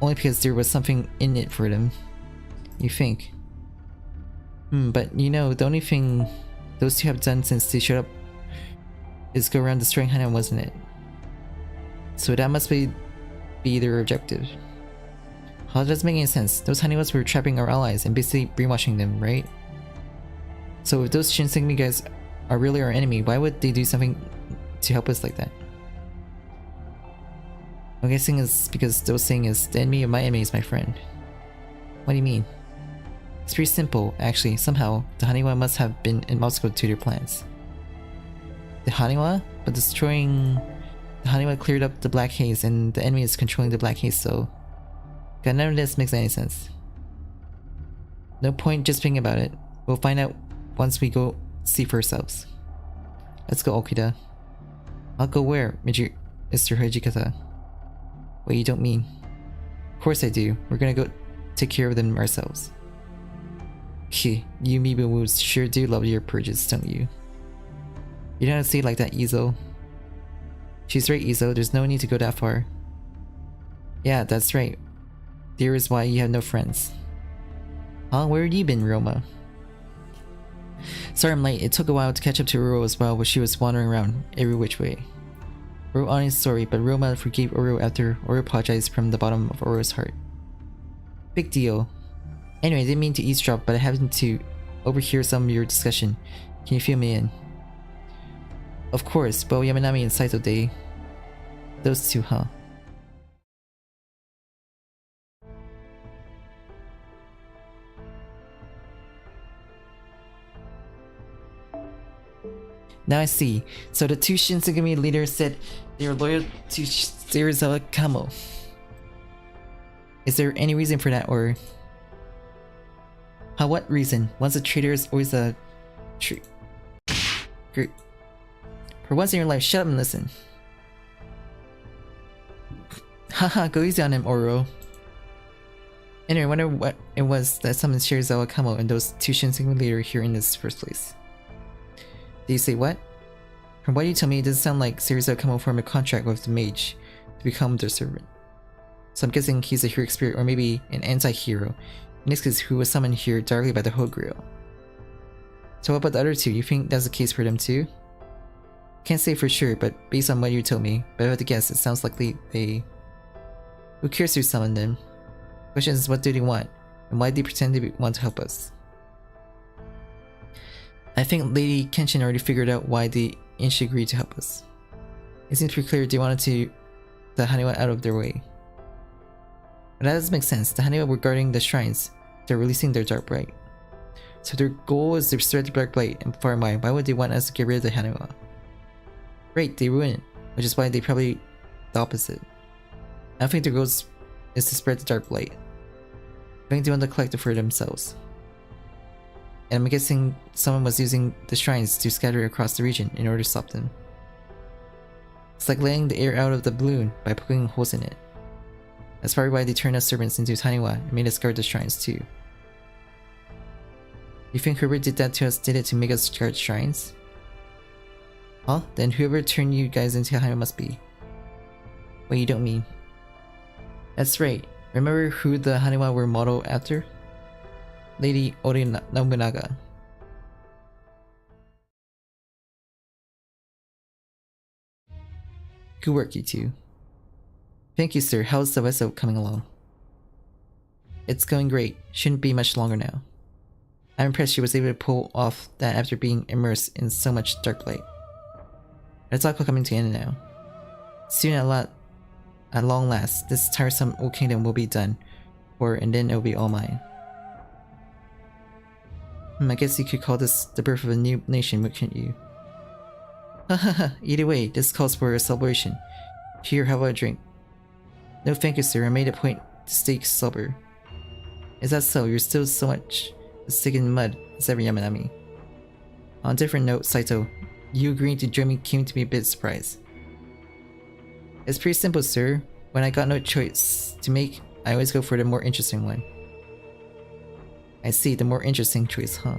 only because there was something in it for them. You think? But you know, the only thing those two have done since they showed up is go around destroying Hana, wasn't it? So that must be their objective. How does that make any sense? Those Haniwas were trapping our allies and basically brainwashing them, right? So if those Shinsengumi guys are really our enemy, why would they do something to help us like that? I'm guessing it's because those saying is the enemy of my enemy is my friend. What do you mean? It's pretty simple, actually. Somehow, the Haniwa must have been an obstacle to their plans. The Haniwa? But destroying the Haniwa cleared up the black haze and the enemy is controlling the black haze, so... God, none of this makes any sense. No point just thinking about it. We'll find out once we go see for ourselves. Let's go, Okida. I'll go where, Mr. Hijikata? What, you don't mean? Of course I do. We're gonna go take care of them ourselves. You Mibu sure do love your purges, don't you? You don't say it like that, Izo. She's right, Izo. There's no need to go that far. Yeah, that's right. There is why you have no friends. Huh? Where have you been, Roma? Sorry I'm late. It took a while to catch up to Uro as well, where she was wandering around every which way. Uro honest sorry, but Roma forgave Uro after Uro apologized from the bottom of Uro's heart. Big deal. Anyway, I didn't mean to eavesdrop, but I happened to overhear some of your discussion. Can you fill me in? Of course, but Yamanami and Saito Day. Those two, huh? Now I see. So the two Shinsengumi leaders said they were loyal to Serizawa Kamo. Is there any reason for that, or... what reason? Once a traitor is always a... For once in your life, shut up and listen. Haha, go easy on him, Oro. Anyway, I wonder what it was that summoned Shirazawa Kamo and those two Shinsengumi leader here in this first place. Did you say what? From what you tell me, it doesn't sound like Shirazawa Kamo formed a contract with the mage to become their servant. So I'm guessing he's a heroic spirit, or maybe an anti-hero, in this case who was summoned here directly by the Holy Grail. So what about the other two? You think that's the case for them too? Can't say for sure, but based on what you told me, but if I had to guess, it sounds likely they... Who cares who summoned them? Question is, what do they want? And why do they pretend to want to help us? I think Lady Kenshin already figured out why they initially agreed to help us. It seems pretty clear they wanted the Haniwa out of their way. But that doesn't make sense. The Haniwa were guarding the shrines. They're releasing their dark blight. So their goal is to spread the dark blight and far and wide. Why would they want us to get rid of the Haniwa? Right, they ruin it, which is why they probably the opposite. I don't think their goal is to spread the dark blight. I think they want to collect it for themselves. And I'm guessing someone was using the shrines to scatter across the region in order to stop them. It's like letting the air out of the balloon by poking holes in it. That's probably why they turned us servants into Haniwa and made us guard the shrines too. You think whoever did that to us did it to make us guard shrines? Huh? Then whoever turned you guys into Haniwa must be. What you don't mean? That's right. Remember who the Haniwa were modeled after? Lady Ori Nobunaga. Good work, you two. Thank you, sir. How's the vessel coming along? It's going great. Shouldn't be much longer now. I'm impressed she was able to pull off that after being immersed in so much dark light. It's all coming to an end now. Soon at long last, this tiresome old kingdom will be done for, and then it will be all mine. I guess you could call this the birth of a new nation, couldn't you? Hahaha, either way, this calls for a celebration. Here, how about a drink? No thank you, sir. I made a point to stay sober. Is that so? You're still so much stick in mud as ever, Yamanami. On a different note, Saito, you agreeing to join me came to be a bit surprised. It's pretty simple, sir. When I got no choice to make, I always go for the more interesting one. I see, the more interesting choice, huh?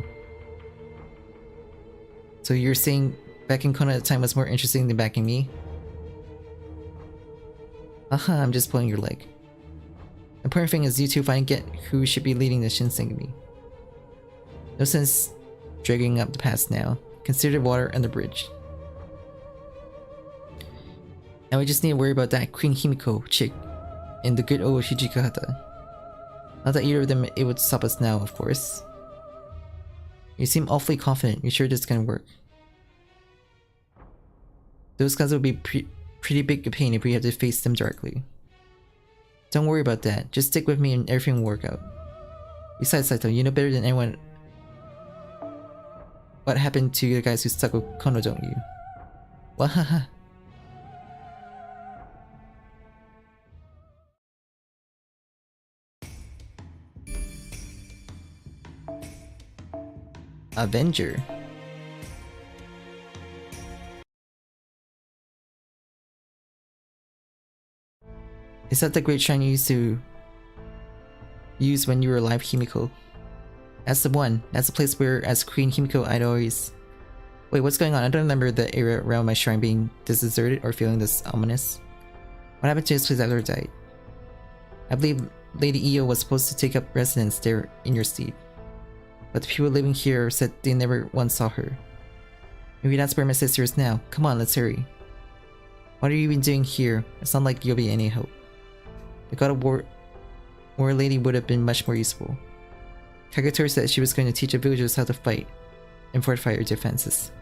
So you're saying backing Kono at the time was more interesting than backing me? Aha, I'm just pulling your leg. The important thing is you two finally get who should be leading the Shinsengumi. No sense dragging up the past now. Consider the water and the bridge. Now we just need to worry about that Queen Himiko chick and the good old Hijikata. Not that either of them it would stop us now, of course. You seem awfully confident. You sure this is gonna work? Those guys would be pretty big pain if we have to face them directly. Don't worry about that. Just stick with me and everything will work out. Besides, Saito, you know better than anyone what happened to the guys who stuck with Kono, don't you? Wahaha. Avenger. Is that the great shrine you used to use when you were alive, Himiko? That's the one. That's the place where, as Queen Himiko, I'd always... Wait, what's going on? I don't remember the area around my shrine being deserted or feeling this ominous. What happened to this place after I died? I believe Lady Io was supposed to take up residence there in your stead. But the people living here said they never once saw her. Maybe that's where my sister is now. Come on, let's hurry. What are you even doing here? It's not like you'll be any help. The god of war lady would have been much more useful. Kagatori said she was going to teach the villagers how to fight and fortify their defenses.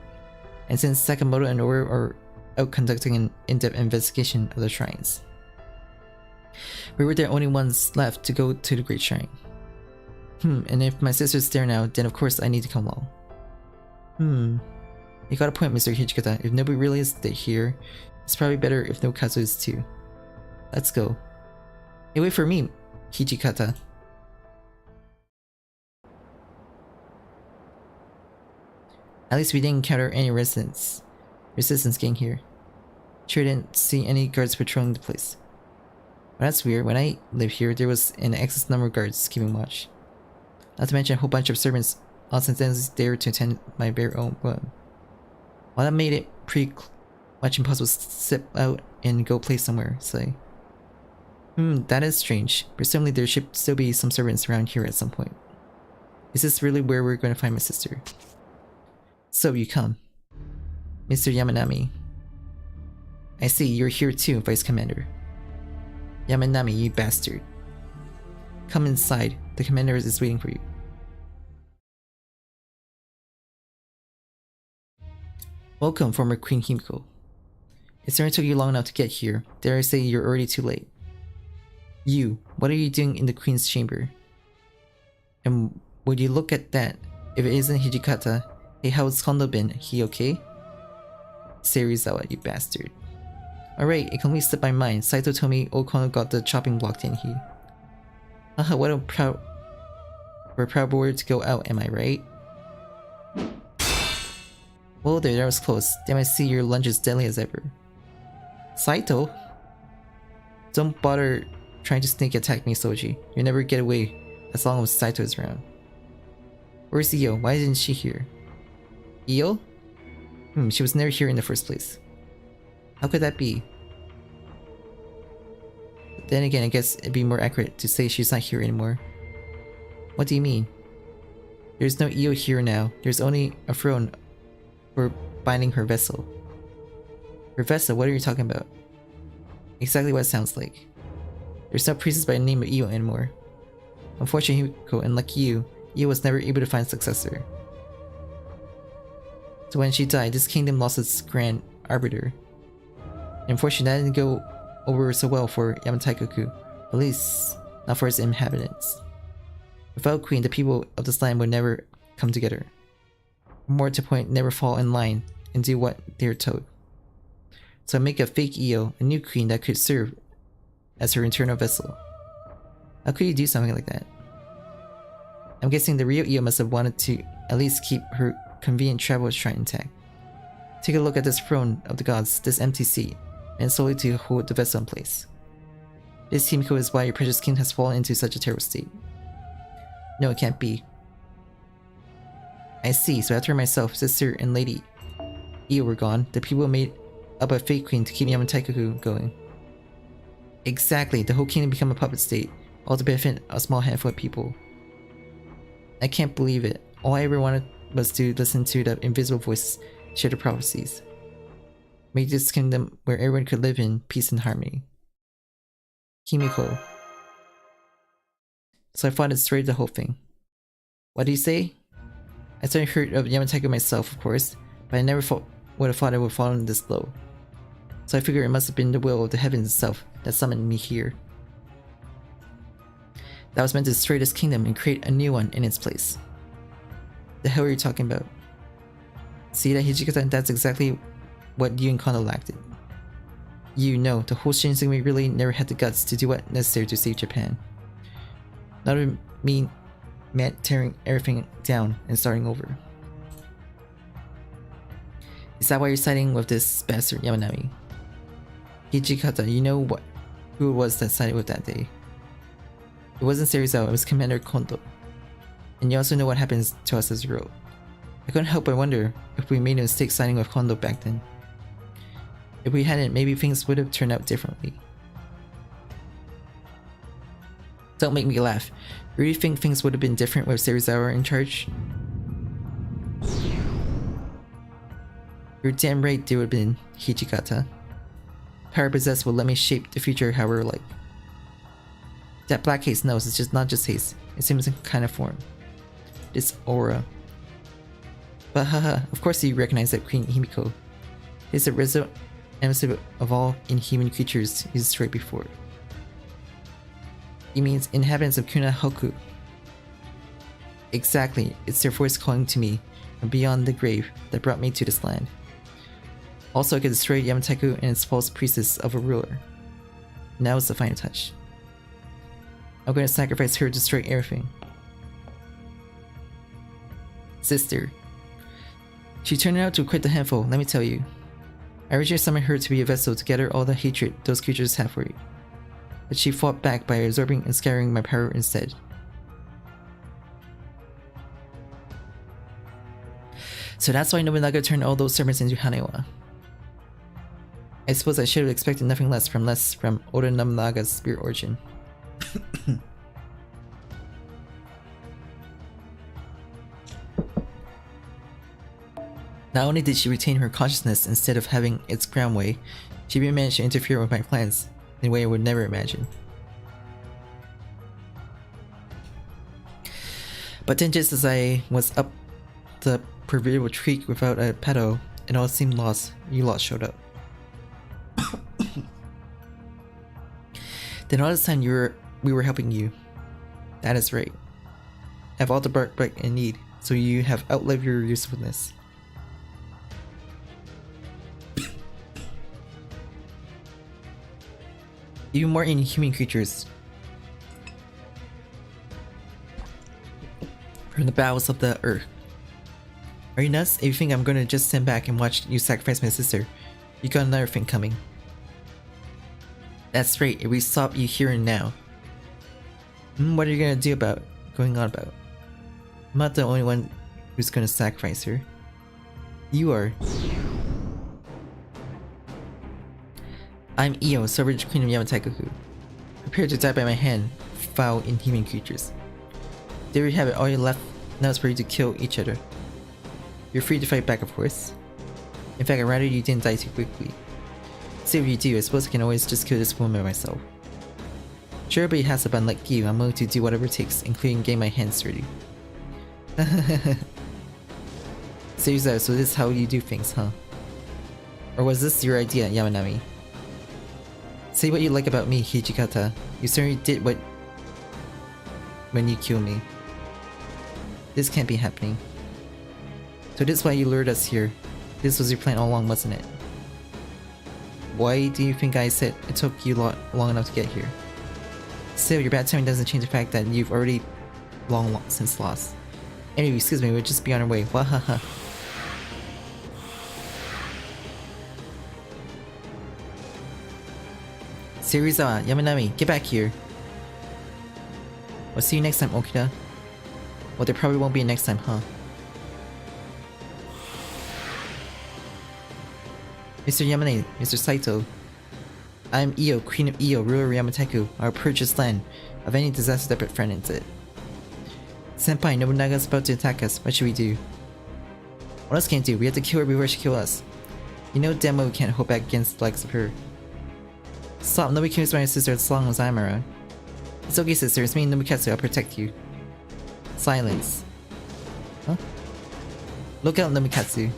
And since Sakamoto and Oro are out conducting an in-depth investigation of the shrines, we were the only ones left to go to the Great Shrine. And if my sister's there now, then of course I need to come along. You got a point, Mr. Hijikata. If nobody really is here, it's probably better if no Kazu is too. Let's go. Hey, wait for me. Hijikata. At least we didn't encounter any resistance getting here. Sure didn't see any guards patrolling the place. But that's weird, when I lived here there was an excess number of guards keeping watch. Not to mention a whole bunch of servants ostensibly there to attend my very own room. Well, that made it pretty much impossible to step out and go play somewhere, so... that is strange. Presumably there should still be some servants around here at some point. Is this really where we're going to find my sister? So you come. Mr. Yamanami. I see, you're here too, Vice Commander. Yamanami, you bastard. Come inside, the commander is waiting for you. Welcome, former Queen Himiko. It certainly took you long enough to get here. Dare I say you're already too late. You, what are you doing in the Queen's chamber? And would you look at that? If it isn't Hijikata, hey, how's Kondo been? He okay? Serizawa, you bastard. Alright, it completely slipped my mind. Saito told me old Kondo got the chopping block, didn't he? Haha, what a proud word to go out, am I right? Whoa there, that was close. Damn, I see your lunge is deadly as ever. Saito? Don't bother trying to sneak attack me, Soji. You'll never get away as long as Saito is around. Where's Io? Why isn't she here? Io? She was never here in the first place. How could that be? Then again, I guess it'd be more accurate to say she's not here anymore. What do you mean? There's no Io here now. There's only a throne for binding her vessel. Her vessel? What are you talking about? Exactly what it sounds like. There's no priestess by the name of Io anymore. Unfortunately, Himiko, unlike you, Io was never able to find a successor. So when she died, this kingdom lost its grand arbiter. Unfortunately, that didn't go over so well for Yamatai-koku, at least not for its inhabitants. Without Queen, the people of this land would never come together. More to the point, never fall in line and do what they're told. So make a fake Io, a new queen that could serve as her internal vessel. How could you do something like that? I'm guessing the real Io must have wanted to at least keep her convenient travel shrine intact. Take a look at this throne of the gods, this empty seat, and solely to hold the vessel in place. This, Himiko, is why your precious king has fallen into such a terrible state. No, it can't be. I see, so after myself, sister, and Lady Io were gone, the people made up a fake queen to keep Yamatai-koku going. Exactly, the whole kingdom became a puppet state, all to benefit a small handful of people. I can't believe it. All I ever wanted was to listen to the invisible voices share the prophecies. Make this kingdom where everyone could live in peace and harmony. Himiko. So I thought it destroyed the whole thing. What do you say? I certainly heard of Yamatai-koku myself, of course, but I never would have thought it would have fallen this low. So I figured it must have been the will of the heavens itself that summoned me here. That was meant to destroy this kingdom and create a new one in its place. The hell are you talking about? See that, Hijikata? That's exactly what you and Kondo lacked it. You know, the whole Shinsengumi really never had the guts to do what necessary to save Japan. Not even me meant tearing everything down and starting over. Is that why you're siding with this bastard Yamanami? Hijikata, you know who it was that sided with that day. It wasn't Serizawa, it was Commander Kondo. And you also know what happens to us as a rule. I couldn't help but wonder if we made a mistake siding with Kondo back then. If we hadn't, maybe things would have turned out differently. Don't make me laugh. You really think things would have been different with Serizawa in charge? You're damn right they would have been, Hijikata. Power possessed will let me shape the future however I like. That black haze knows it's just not just haze, it seems in kind of form. This aura. But haha, of course you recognize that Queen Himiko. It is the resident emissary of all inhuman creatures you destroyed before. It means inhabitants of Kuna-hoku. Exactly, it's their voice calling to me from beyond the grave that brought me to this land. Also, I could destroy Yamatai-koku and its false priestess of a ruler. Now is the final touch. I'm gonna sacrifice her to destroy everything. Sister. She turned out to quite the handful, let me tell you. I originally summoned her to be a vessel to gather all the hatred those creatures have for you. But she fought back by absorbing and scattering my power instead. So that's why Nobunaga turned all those servants into Hanewa. I suppose I should have expected nothing less from Oda Nobunaga's spirit origin. Not only did she retain her consciousness instead of having its ground way, she even managed to interfere with my plans in a way I would never imagine. But then just as I was up the proverbial creek without a paddle and all seemed lost, you lot showed up. Then all this time we were helping you. That is right. I have all the bark in need, so you have outlived your usefulness. Even more inhuman creatures from the bowels of the earth. Are you nuts? If you think I'm gonna just stand back and watch you sacrifice my sister, you got another thing coming. That's right, if we stop you here and now. What are you gonna do about going on about? I'm not the only one who's gonna sacrifice her. You are. I'm Io, sovereign queen of Yamatai-koku. Prepare to die by my hand, foul inhuman creatures. There you have it, all you left now is for you to kill each other. You're free to fight back, of course. In fact, I'd rather you didn't die too quickly. See if you do, I suppose I can always just kill this woman myself. Sure, but it has a bun like you, I'm willing to do whatever it takes, including getting my hands dirty. Seriously, so this is how you do things, huh? Or was this your idea, Yamanami? Say what you like about me, Hijikata. You certainly did what when you killed me. This can't be happening. So this is why you lured us here. This was your plan all along, wasn't it? Why do you think I said it took you long enough to get here? Still, your bad timing doesn't change the fact that you've already long since lost. Anyway, excuse me, we'll just be on our way. Wahaha. Serizawa, Yamanami, get back here. We'll see you next time, Okida. Well, there probably won't be a next time, huh? Mr. Yamane, Mr. Saito. I am Io, Queen of Io, ruler of Yamatai-koku, our purchased land of any disaster that befriends it. Senpai, Nobunaga's about to attack us. What should we do? What else can we do? We have to kill her before she kills us. You know damn well we can't hold back against the likes of her. Stop, nobody cares about my sister as long as I'm around. It's okay, sister, it's me and Nomikatsu, I'll protect you. Silence. Huh? Look out, Nomikatsu.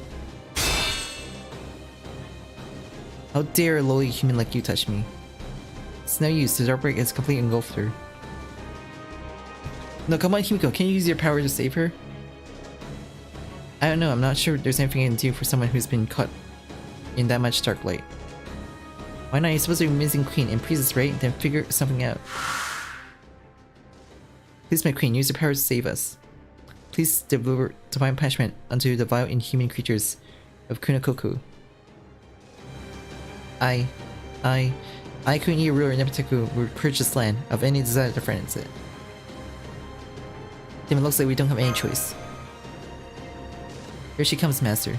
How dare a lowly human like you touch me? It's no use, the outbreak is completely engulfed her. No, come on, Himiko, can you use your power to save her? I don't know, I'm not sure there's anything I can do for someone who's been caught in that much dark light. Why not? You're supposed to be amazing queen and priestess, right? Then figure something out. Please, my queen, use your power to save us. Please deliver divine punishment unto the vile inhuman creatures of Kunakoku. I, Queen Io, ruler of Yamatai-koku, will purge this land of any desire to friends it. Then it looks like we don't have any choice. Here she comes, master.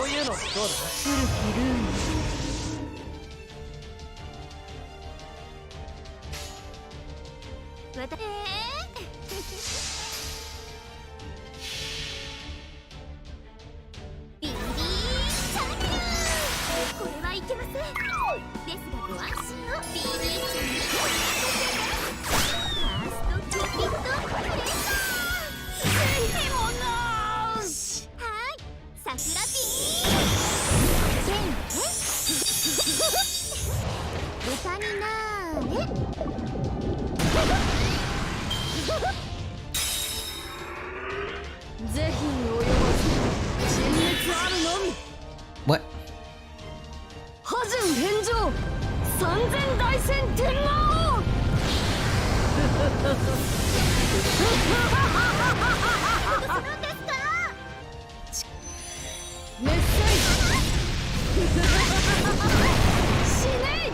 こういうのどうだ？古きルーム。わたビリビーチャンネル。これはいけません。ですがご安心を。ビリーチャンネル。ファーストキューピッドプレッシャー。はい桜ピー豚になーれ。是非に及ばず陳滅あるのみ。 What? 破順返上三千大戦天皇。メッセイ死ねい。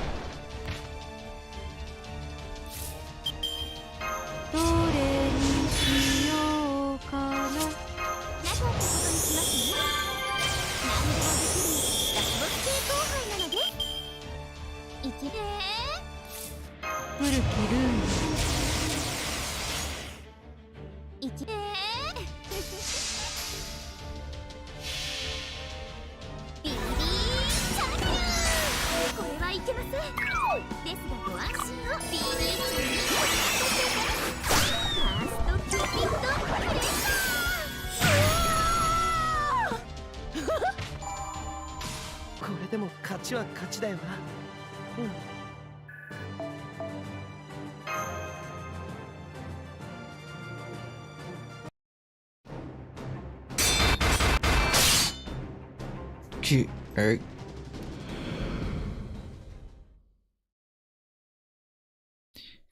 どれにしようかな。なかったことにしますね。何でもできる脱獄系後輩なので生きれ古きルーム。生きれビリビーチャンネル。これはいけません。ですがご安心を。ビリーチャンネル。ファーストキューピッドプレッシャー。これでも勝ちは勝ちだよな。うん。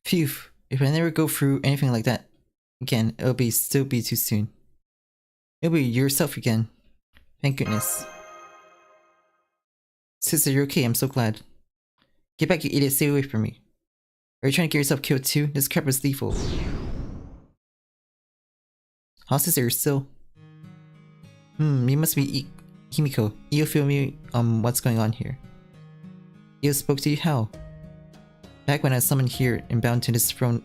Phew, if I never go through anything like that again, it'll still be too soon. It'll be yourself again. Thank goodness. Sister, you're okay, I'm so glad. Get back, you idiot, stay away from me. Are you trying to get yourself killed too? This crap is lethal. Huh, sister, you're still... you must be Himiko. You feel me what's going on here. You spoke to you how? Back when I was summoned here and bound to this throne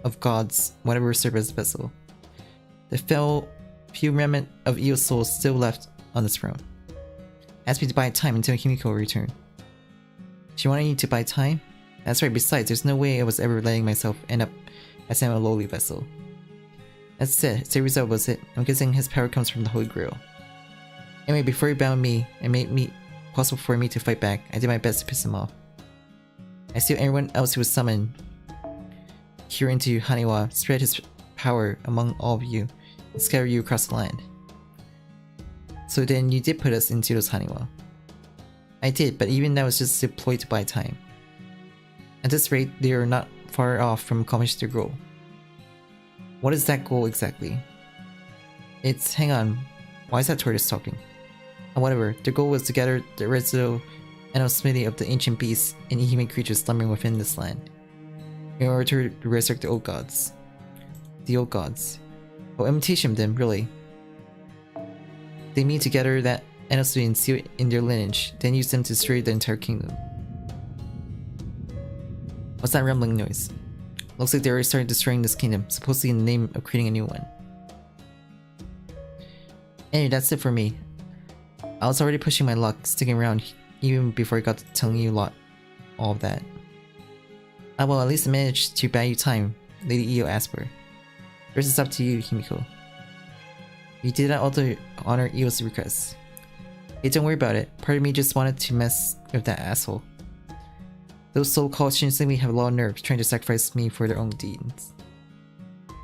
of gods, whatever served as a vessel. The few remnant of Io's souls still left on this throne. Asked me to buy time until Himiko will return. She wanted you to buy time? That's right, besides, there's no way I was ever letting myself end up as a lowly vessel. That's it, Seirizawa was it. I'm guessing his power comes from the Holy Grail. Anyway, before he bound me and made it possible for me to fight back, I did my best to piss him off. I steal everyone else who was summoned here into Haniwa, spread his power among all of you, and scatter you across the land. So then you did put us into those Haniwa. I did, but even that was just deployed to buy time. At this rate, they are not far off from accomplishing their goal. What is that goal exactly? It's... hang on, why is that tortoise talking? Whatever, their goal was to gather the residual smithy of the ancient beasts and inhuman creatures slumbering within this land, in order to resurrect the old gods. The old gods. Oh, imitation of them, really. They mean to gather that Enosu and seal it in their lineage, then use them to destroy the entire kingdom. What's that rumbling noise? Looks like they already started destroying this kingdom, supposedly in the name of creating a new one. Anyway, that's it for me. I was already pushing my luck, sticking around even before I got to telling you all of that. Well, at least I managed to buy you time, Lady Io Asper. The rest is up to you, Himiko. You did that all to honor Io's request. Hey, don't worry about it. Part of me just wanted to mess with that asshole. Those so-called Shinsengumi have a lot of nerve trying to sacrifice me for their own deeds.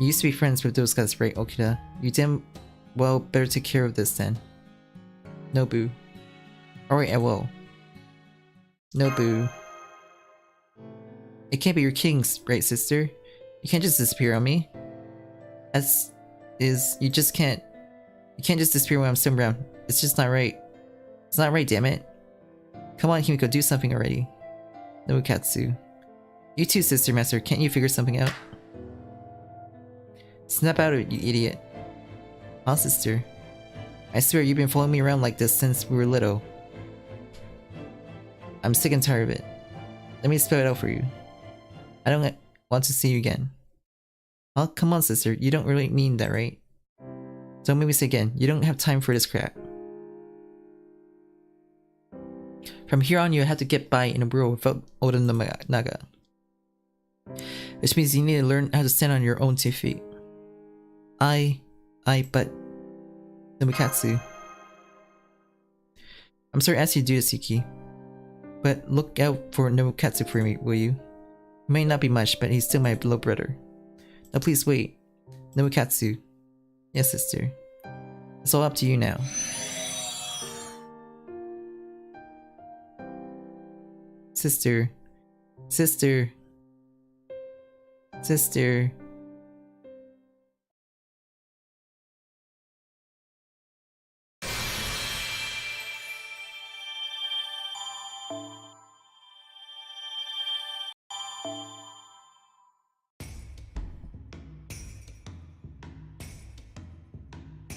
You used to be friends with those guys, right, Okida? You damn well better take care of this then. No boo. Alright, I will. No boo. It can't be your kings, right, sister? You can't just disappear on me. You just can't. You can't just disappear when I'm still around. It's just not right. It's not right, damn it. Come on, Himiko, do something already. No Katsu. You too, Sister Master, can't you figure something out? Snap out of it, you idiot. Huh, sister? I swear you've been following me around like this since we were little. I'm sick and tired of it. Let me spell it out for you. I don't want to see you again. Oh, come on, sister. You don't really mean that, right? Don't make me say again. You don't have time for this crap. From here on, you have to get by in a world without Oda Nobunaga. Which means you need to learn how to stand on your own 2 feet. But... Nomikatsu. I'm sorry to ask you to do this, Yuki. But look out for Nomikatsu for me, will you? He may not be much, but he's still my little brother. Now please wait. Nomikatsu. Yes, sister. It's all up to you now. Sister. Sister. Sister.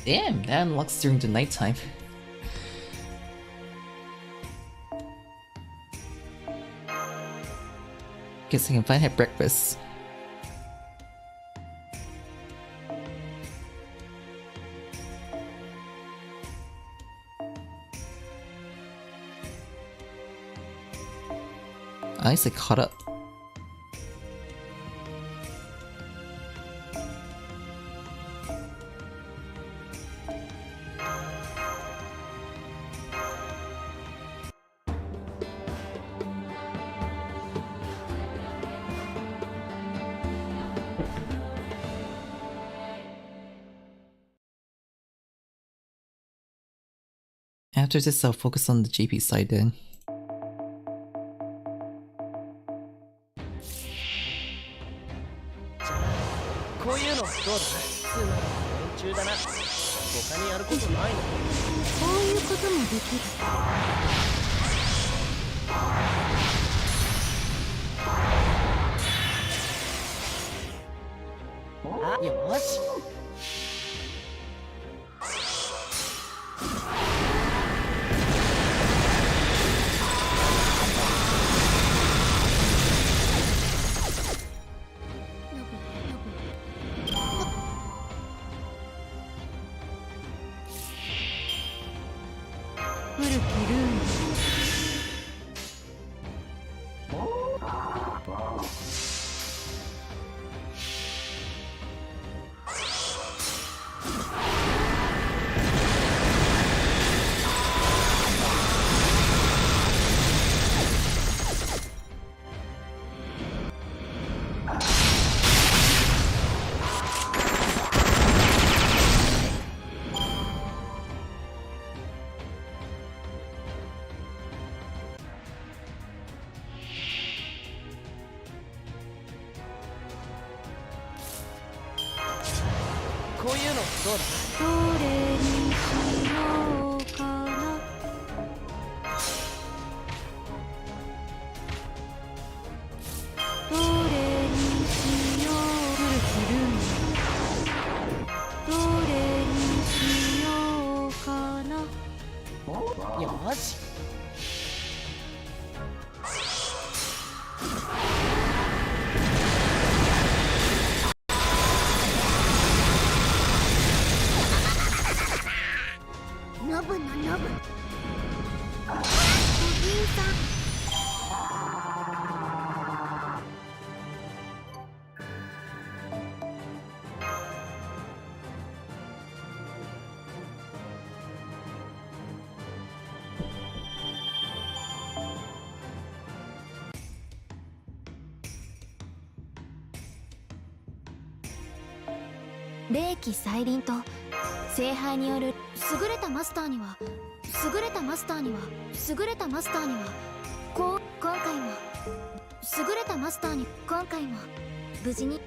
Damn, that unlocks during the nighttime. Guess I can finally have breakfast. I actually caught up. After this, I'll focus on the JP side then.霊気再臨と聖杯による優れたマスターには優れたマスターには優れたマスターには今回も優れたマスターに今回も無事に